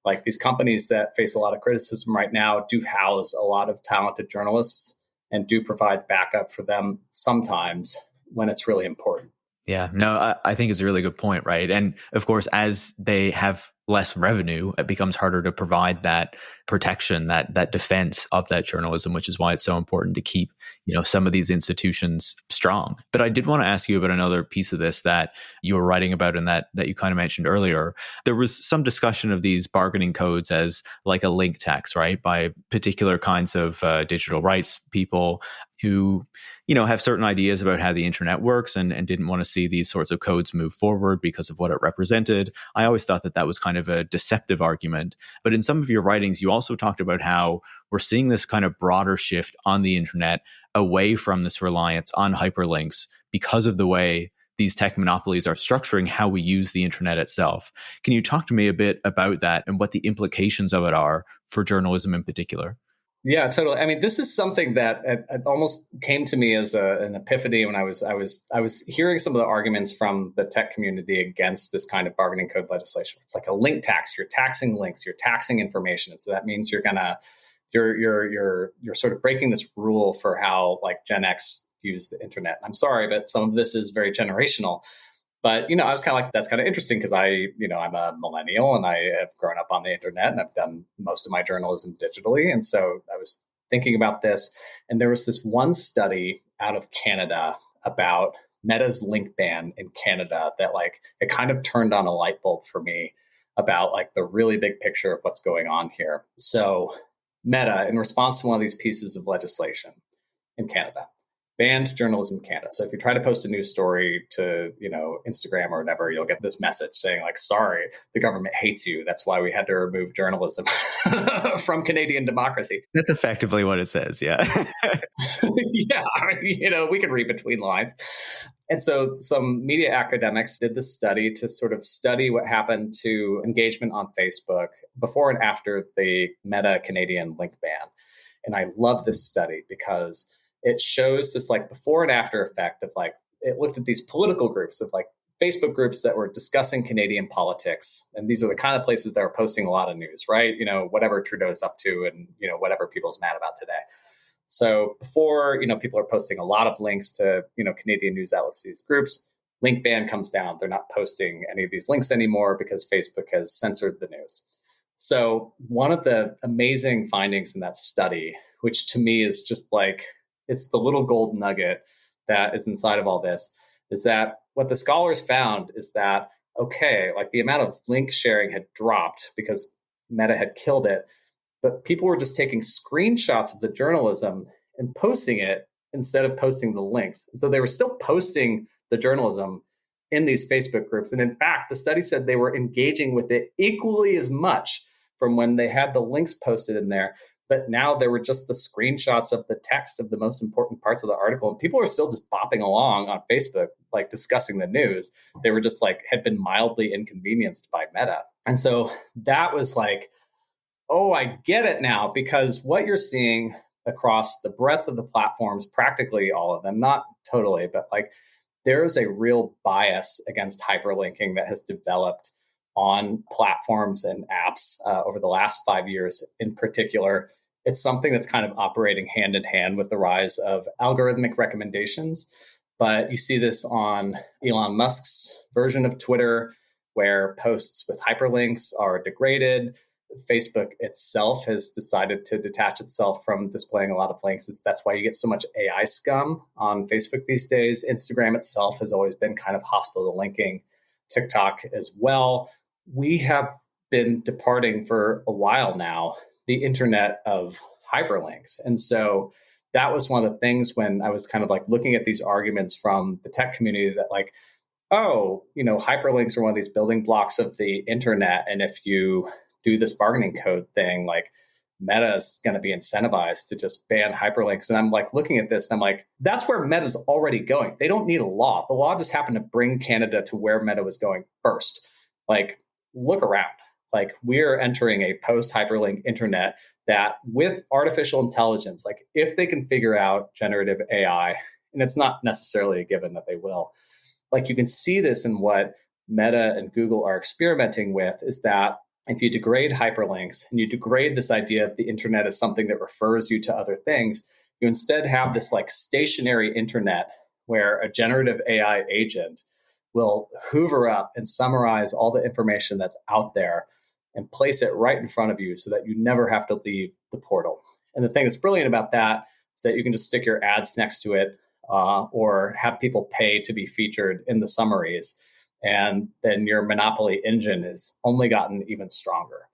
like these companies that face a lot of criticism right now do house a lot of talented journalists and do provide backup for them sometimes when it's really important. Yeah, no, I think it's a really good point, right? And of course, as they have less revenue, it becomes harder to provide that protection, that defense of that journalism, which is why it's so important to keep, some of these institutions strong. But I did want to ask you about another piece of this that you were writing about and that you kind of mentioned earlier. There was some discussion of these bargaining codes as like a link tax, right? By particular kinds of digital rights people who, have certain ideas about how the internet works and didn't want to see these sorts of codes move forward because of what it represented. I always thought that was kind of a deceptive argument. But in some of your writings, you also talked about how we're seeing this kind of broader shift on the internet away from this reliance on hyperlinks because of the way these tech monopolies are structuring how we use the internet itself. Can you talk to me a bit about that and what the implications of it are for journalism in particular? Yeah, totally. I mean, this is something that it almost came to me as an epiphany when I was hearing some of the arguments from the tech community against this kind of bargaining code legislation. It's like a link tax. You're taxing links. You're taxing information. So that means you're sort of breaking this rule for how like Gen X views the internet. I'm sorry, but some of this is very generational. But, I was kind of like, that's kind of interesting because I'm a millennial and I have grown up on the internet and I've done most of my journalism digitally. And so I was thinking about this. And there was this one study out of Canada about Meta's link ban in Canada that it kind of turned on a light bulb for me about the really big picture of what's going on here. So Meta, in response to one of these pieces of legislation in Canada, banned journalism in Canada. So if you try to post a news story to, Instagram or whatever, you'll get this message saying sorry, the government hates you. That's why we had to remove journalism from Canadian democracy. That's effectively what it says. Yeah. Yeah. We can read between lines. And so some media academics did this study to sort of study what happened to engagement on Facebook before and after the Meta Canadian link ban. And I love this study because it shows this before and after effect of it looked at these political groups of Facebook groups that were discussing Canadian politics. And these are the kind of places that are posting a lot of news, right? Whatever Trudeau's up to and, whatever people's mad about today. So before, people are posting a lot of links to, Canadian news outlets, these groups, link ban comes down. They're not posting any of these links anymore because Facebook has censored the news. So one of the amazing findings in that study, which to me is just it's the little gold nugget that is inside of all this, is that what the scholars found is that, okay, the amount of link sharing had dropped because Meta had killed it, but people were just taking screenshots of the journalism and posting it instead of posting the links. And so they were still posting the journalism in these Facebook groups. And in fact, the study said they were engaging with it equally as much from when they had the links posted in there. But now there were just the screenshots of the text of the most important parts of the article. And people are still just bopping along on Facebook, discussing the news. They were just had been mildly inconvenienced by Meta. And so that was oh, I get it now, because what you're seeing across the breadth of the platforms, practically all of them, not totally, but there is a real bias against hyperlinking that has developed on platforms and apps over the last 5 years in particular. It's something that's kind of operating hand in hand with the rise of algorithmic recommendations. But you see this on Elon Musk's version of Twitter, where posts with hyperlinks are degraded. Facebook itself has decided to detach itself from displaying a lot of links. That's why you get so much AI scum on Facebook these days. Instagram itself has always been kind of hostile to linking, TikTok as well. We have been departing for a while now the internet of hyperlinks. And so that was one of the things when I was kind of looking at these arguments from the tech community that hyperlinks are one of these building blocks of the internet. And if you do this bargaining code thing, Meta is going to be incentivized to just ban hyperlinks. And I'm looking at this and I'm that's where Meta's already going. They don't need a law. The law just happened to bring Canada to where Meta was going first. Look around. We're entering a post-hyperlink internet that with artificial intelligence, if they can figure out generative AI, and it's not necessarily a given that they will, you can see this in what Meta and Google are experimenting with, is that if you degrade hyperlinks and you degrade this idea of the internet as something that refers you to other things, you instead have this stationary internet where a generative AI agent will hoover up and summarize all the information that's out there and place it right in front of you so that you never have to leave the portal. And the thing that's brilliant about that is that you can just stick your ads next to it or have people pay to be featured in the summaries. And then your monopoly engine has only gotten even stronger.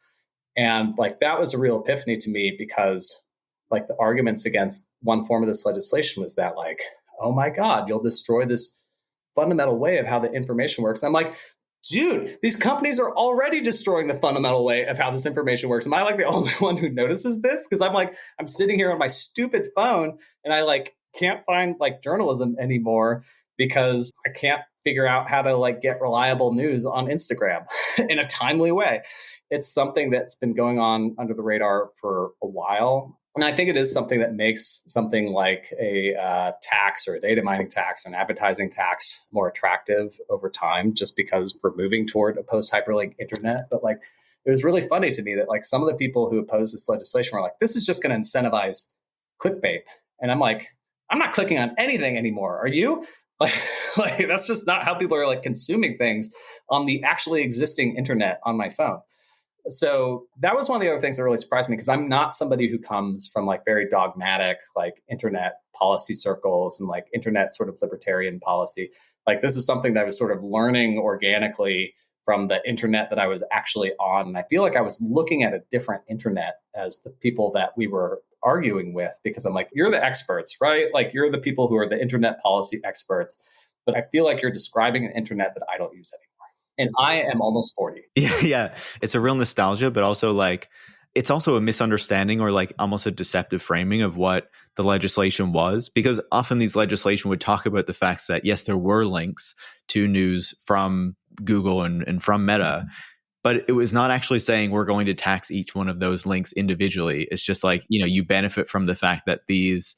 And that was a real epiphany to me, because the arguments against one form of this legislation was that oh my God, you'll destroy this fundamental way of how the information works. And I'm dude, these companies are already destroying the fundamental way of how this information works. Am I the only one who notices this? Because I'm sitting here on my stupid phone and I can't find journalism anymore because I can't figure out how to get reliable news on Instagram in a timely way. It's something that's been going on under the radar for a while. And I think it is something that makes something like a tax or a data mining tax or an advertising tax more attractive over time, just because we're moving toward a post-hyperlink internet. But it was really funny to me that some of the people who oppose this legislation were this is just going to incentivize clickbait. And I'm I'm not clicking on anything anymore. Are you? Like that's just not how people are like consuming things on the actually existing internet on my phone. So that was one of the other things that really surprised me, because I'm not somebody who comes from like very dogmatic like internet policy circles and like internet sort of libertarian policy. Like this is something that I was sort of learning organically from the internet that I was actually on. And I feel like I was looking at a different internet as the people that we were arguing with, because I'm like, you're the experts, right? Like you're the people who are the internet policy experts. But I feel like you're describing an internet that I don't use anymore. And I am almost 40. Yeah. It's a real nostalgia, but also like it's also a misunderstanding or like almost a deceptive framing of what the legislation was, because often these legislation would talk about the facts that yes, there were links to news from Google and from Meta, but it was not actually saying we're going to tax each one of those links individually. It's just like, you benefit from the fact that these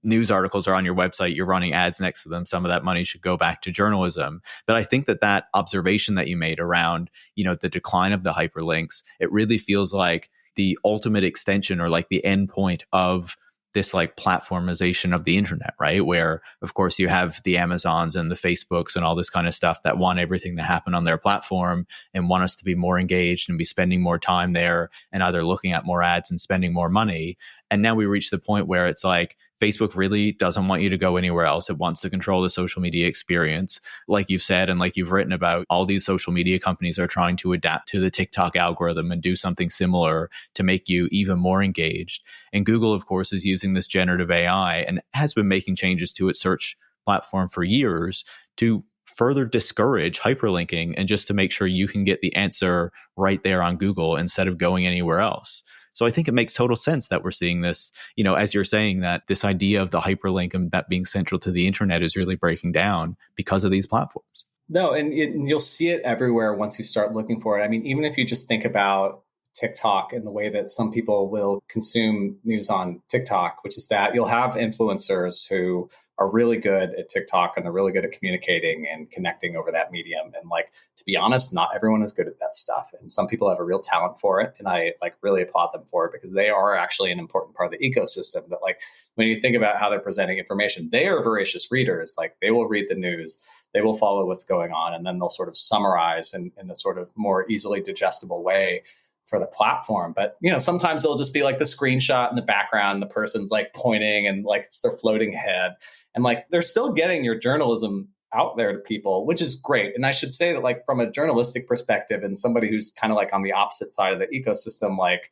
news articles are on your website, you're running ads next to them. Some of that money should go back to journalism. But I think that observation that you made around, the decline of the hyperlinks, it really feels like the ultimate extension or like the end point of this like platformization of the internet, right? Where of course you have the Amazons and the Facebooks and all this kind of stuff that want everything to happen on their platform and want us to be more engaged and be spending more time there and either looking at more ads and spending more money. And now we reach the point where it's like Facebook really doesn't want you to go anywhere else. It wants to control the social media experience. Like you've said, and like you've written about, all these social media companies are trying to adapt to the TikTok algorithm and do something similar to make you even more engaged. And Google, of course, is using this generative AI and has been making changes to its search platform for years to further discourage hyperlinking and just to make sure you can get the answer right there on Google instead of going anywhere else. So I think it makes total sense that we're seeing this, as you're saying, that this idea of the hyperlink and that being central to the internet is really breaking down because of these platforms. No, and you'll see it everywhere once you start looking for it. I mean, even if you just think about TikTok and the way that some people will consume news on TikTok, which is that you'll have influencers who are really good at TikTok and they're really good at communicating and connecting over that medium. And like, to be honest, not everyone is good at that stuff. And some people have a real talent for it. And I like really applaud them for it, because they are actually an important part of the ecosystem. That like, when you think about how they're presenting information, they are voracious readers. Like they will read the news, they will follow what's going on, and then they'll sort of summarize in a sort of more easily digestible way for the platform. But, sometimes they'll just be like the screenshot in the background, the person's like pointing and like it's their floating head. And like, they're still getting your journalism out there to people, which is great. And I should say that like from a journalistic perspective and somebody who's kind of like on the opposite side of the ecosystem, like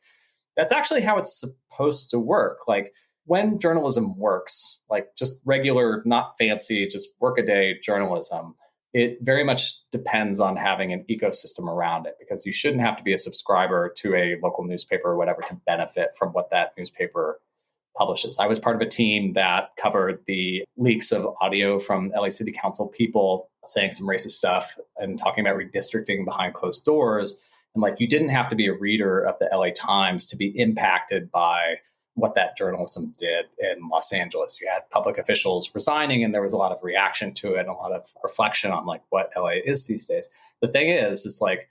that's actually how it's supposed to work. Like when journalism works, like just regular, not fancy, just workaday journalism, it very much depends on having an ecosystem around it, because you shouldn't have to be a subscriber to a local newspaper or whatever to benefit from what that newspaper publishes. I was part of a team that covered the leaks of audio from LA City Council people saying some racist stuff and talking about redistricting behind closed doors. And like, you didn't have to be a reader of the LA Times to be impacted by what that journalism did in Los Angeles. You had public officials resigning, and there was a lot of reaction to it and a lot of reflection on like what LA is these days. The thing is like,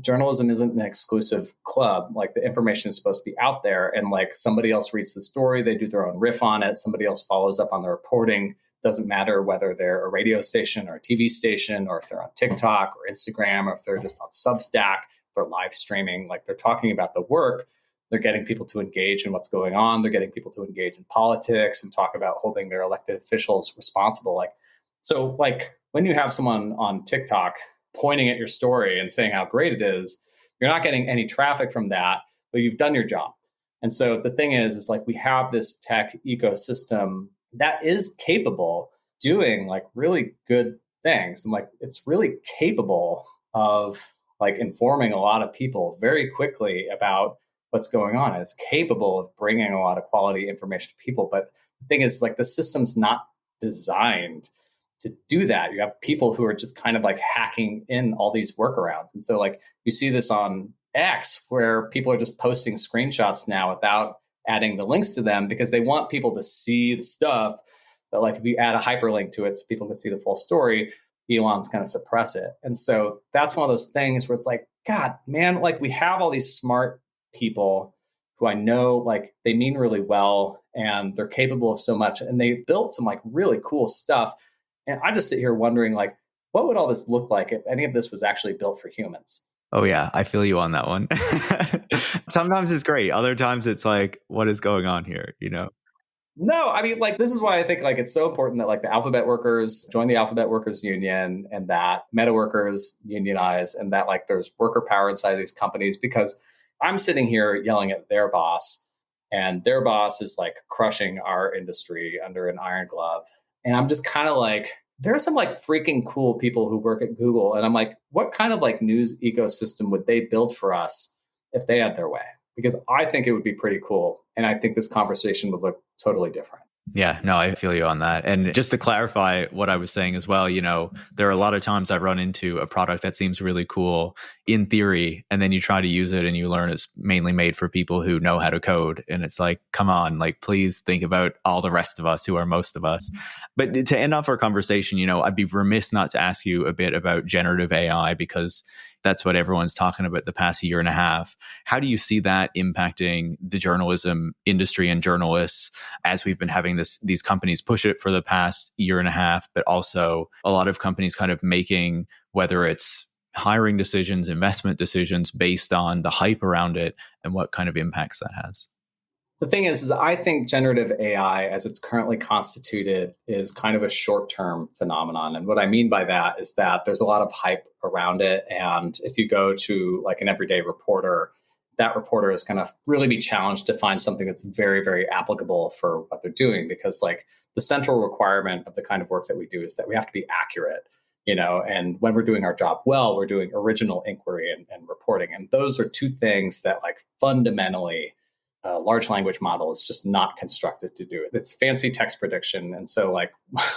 journalism isn't an exclusive club. Like the information is supposed to be out there, and like somebody else reads the story, they do their own riff on it, somebody else follows up on the reporting. Doesn't matter whether they're a radio station or a TV station, or if they're on TikTok or Instagram, or if they're just on Substack, if they're live streaming, like they're talking about the work. They're getting people to engage in what's going on. They're getting people to engage in politics and talk about holding their elected officials responsible. Like, so like when you have someone on TikTok pointing at your story and saying how great it is, you're not getting any traffic from that, but you've done your job. And so the thing is like, we have this tech ecosystem that is capable doing like really good things. And like, it's really capable of like informing a lot of people very quickly about what's going on. And it's capable of bringing a lot of quality information to people. But the thing is like, the system's not designed to do that. You have people who are just kind of like hacking in all these workarounds. And so like, you see this on X, where people are just posting screenshots now without adding the links to them, because they want people to see the stuff. But like, if you add a hyperlink to it so people can see the full story, Elon's going to suppress it. And so that's one of those things where it's like, God, man, like we have all these smart people who I know like they mean really well and they're capable of so much, and they've built some like really cool stuff. And I just sit here wondering, like, what would all this look like if any of this was actually built for humans? Oh yeah, I feel you on that one. Sometimes it's great. Other times it's like, what is going on here? No, I mean, like, this is why I think like it's so important that like the alphabet workers join the alphabet workers union and that meta workers unionize and that like there's worker power inside of these companies, because I'm sitting here yelling at their boss and their boss is like crushing our industry under an iron glove. And I'm just kind of like, there are some like freaking cool people who work at Google. And I'm like, what kind of like news ecosystem would they build for us if they had their way? Because I think it would be pretty cool. And I think this conversation would look totally different. Yeah, no, I feel you on that. And just to clarify what I was saying as well, there are a lot of times I've run into a product that seems really cool in theory, and then you try to use it and you learn it's mainly made for people who know how to code. And it's like, come on, like, please think about all the rest of us who are most of us. But to end off our conversation, I'd be remiss not to ask you a bit about generative AI, because that's what everyone's talking about the past year and a half. How do you see that impacting the journalism industry and journalists as we've been having these companies push it for the past year and a half, but also a lot of companies kind of making, whether it's hiring decisions, investment decisions based on the hype around it, and what kind of impacts that has? The thing is I think generative AI, as it's currently constituted, is kind of a short-term phenomenon. And what I mean by that is that there's a lot of hype around it. And if you go to like an everyday reporter, that reporter is going to really be challenged to find something that's very, very applicable for what they're doing. Because like the central requirement of the kind of work that we do is that we have to be accurate. And when we're doing our job well, we're doing original inquiry and reporting. And those are two things that like fundamentally a large language model is just not constructed to do it. It's fancy text prediction. And so like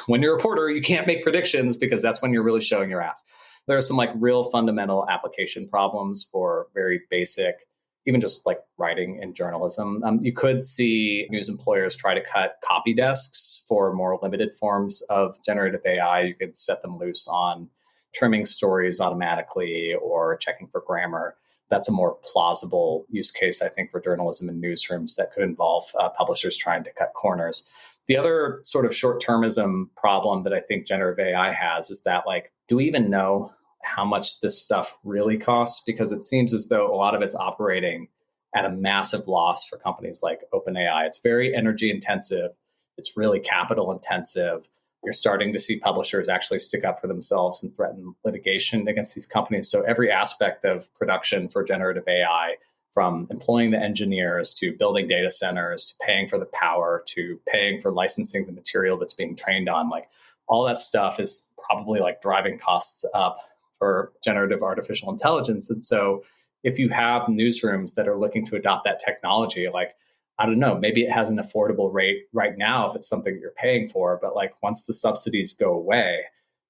when you're a reporter, you can't make predictions because that's when you're really showing your ass. There are some like real fundamental application problems for very basic, even just like writing and journalism. You could see news employers try to cut copy desks for more limited forms of generative AI. You could set them loose on trimming stories automatically or checking for grammar. That's a more plausible use case, I think, for journalism and newsrooms that could involve publishers trying to cut corners. The other sort of short-termism problem that I think generative AI has is that, like, do we even know how much this stuff really costs? Because it seems as though a lot of it's operating at a massive loss for companies like OpenAI. It's very energy intensive. It's really capital intensive. You're starting to see publishers actually stick up for themselves and threaten litigation against these companies. So every aspect of production for generative AI, from employing the engineers to building data centers to paying for the power to paying for licensing the material that's being trained on, like all that stuff is probably like driving costs up for generative artificial intelligence. And so if you have newsrooms that are looking to adopt that technology, like, I don't know, maybe it has an affordable rate right now if it's something that you're paying for. But like once the subsidies go away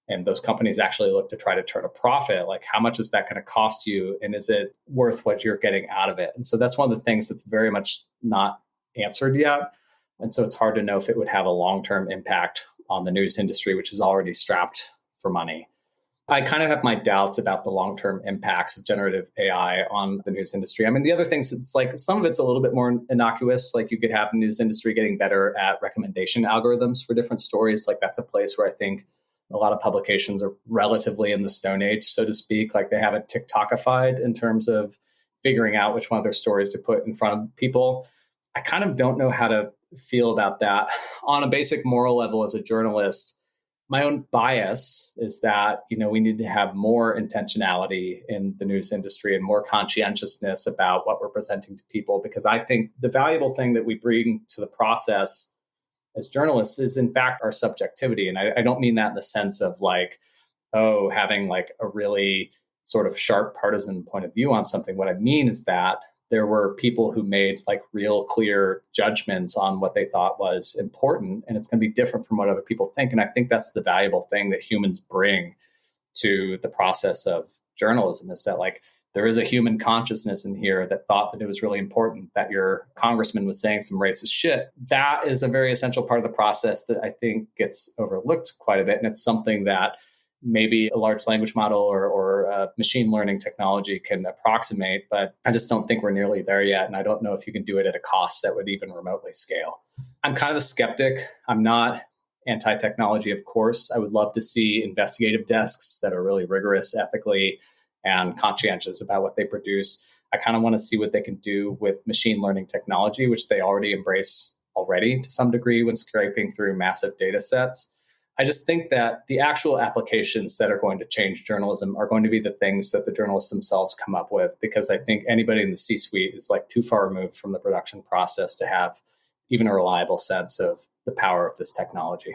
and those companies actually look to try to turn a profit, like how much is that going to cost you? And is it worth what you're getting out of it? And so that's one of the things that's very much not answered yet. And so it's hard to know if it would have a long-term impact on the news industry, which is already strapped for money. I kind of have my doubts about the long-term impacts of generative AI on the news industry. I mean, the other things, it's like some of it's a little bit more innocuous. Like you could have the news industry getting better at recommendation algorithms for different stories. Like that's a place where I think a lot of publications are relatively in the Stone Age, so to speak. Like they haven't TikTokified in terms of figuring out which one of their stories to put in front of people. I kind of don't know how to feel about that. On a basic moral level as a journalist, my own bias is that, we need to have more intentionality in the news industry and more conscientiousness about what we're presenting to people, because I think the valuable thing that we bring to the process as journalists is, in fact, our subjectivity. And I don't mean that in the sense of like, having like a really sort of sharp partisan point of view on something. What I mean is that there were people who made like real clear judgments on what they thought was important. And it's going to be different from what other people think. And I think that's the valuable thing that humans bring to the process of journalism, is that like there is a human consciousness in here that thought that it was really important that your congressman was saying some racist shit. That is a very essential part of the process that I think gets overlooked quite a bit. And it's something that maybe a large language model or machine learning technology can approximate, but I just don't think we're nearly there yet. And I don't know if you can do it at a cost that would even remotely scale. I'm kind of a skeptic. I'm not anti-technology, of course. I would love to see investigative desks that are really rigorous ethically and conscientious about what they produce. I kind of want to see what they can do with machine learning technology, which they already embrace already to some degree when scraping through massive data sets. I just think that the actual applications that are going to change journalism are going to be the things that the journalists themselves come up with, because I think anybody in the C-suite is like too far removed from the production process to have even a reliable sense of the power of this technology.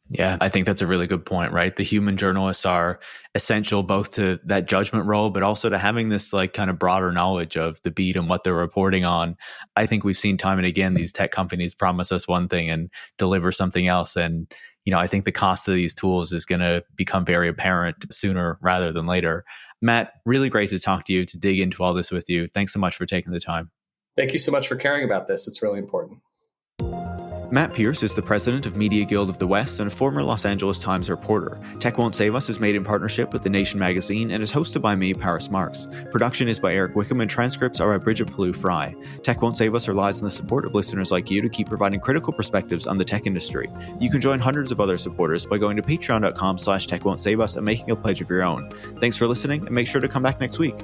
Yeah, I think that's a really good point, right? The human journalists are essential both to that judgment role, but also to having this like kind of broader knowledge of the beat and what they're reporting on. I think we've seen time and again, these tech companies promise us one thing and deliver something else. And, I think the cost of these tools is going to become very apparent sooner rather than later. Matt, really great to talk to you, to dig into all this with you. Thanks so much for taking the time. Thank you so much for caring about this. It's really important. Matt Pearce is the president of Media Guild of the West and a former Los Angeles Times reporter. Tech Won't Save Us is made in partnership with The Nation magazine and is hosted by me, Paris Marx. Production is by Eric Wickham and transcripts are by Brigitte Pawliw-Fry. Tech Won't Save Us relies on the support of listeners like you to keep providing critical perspectives on the tech industry. You can join hundreds of other supporters by going to patreon.com/techwon'tsave us and making a pledge of your own. Thanks for listening, and make sure to come back next week.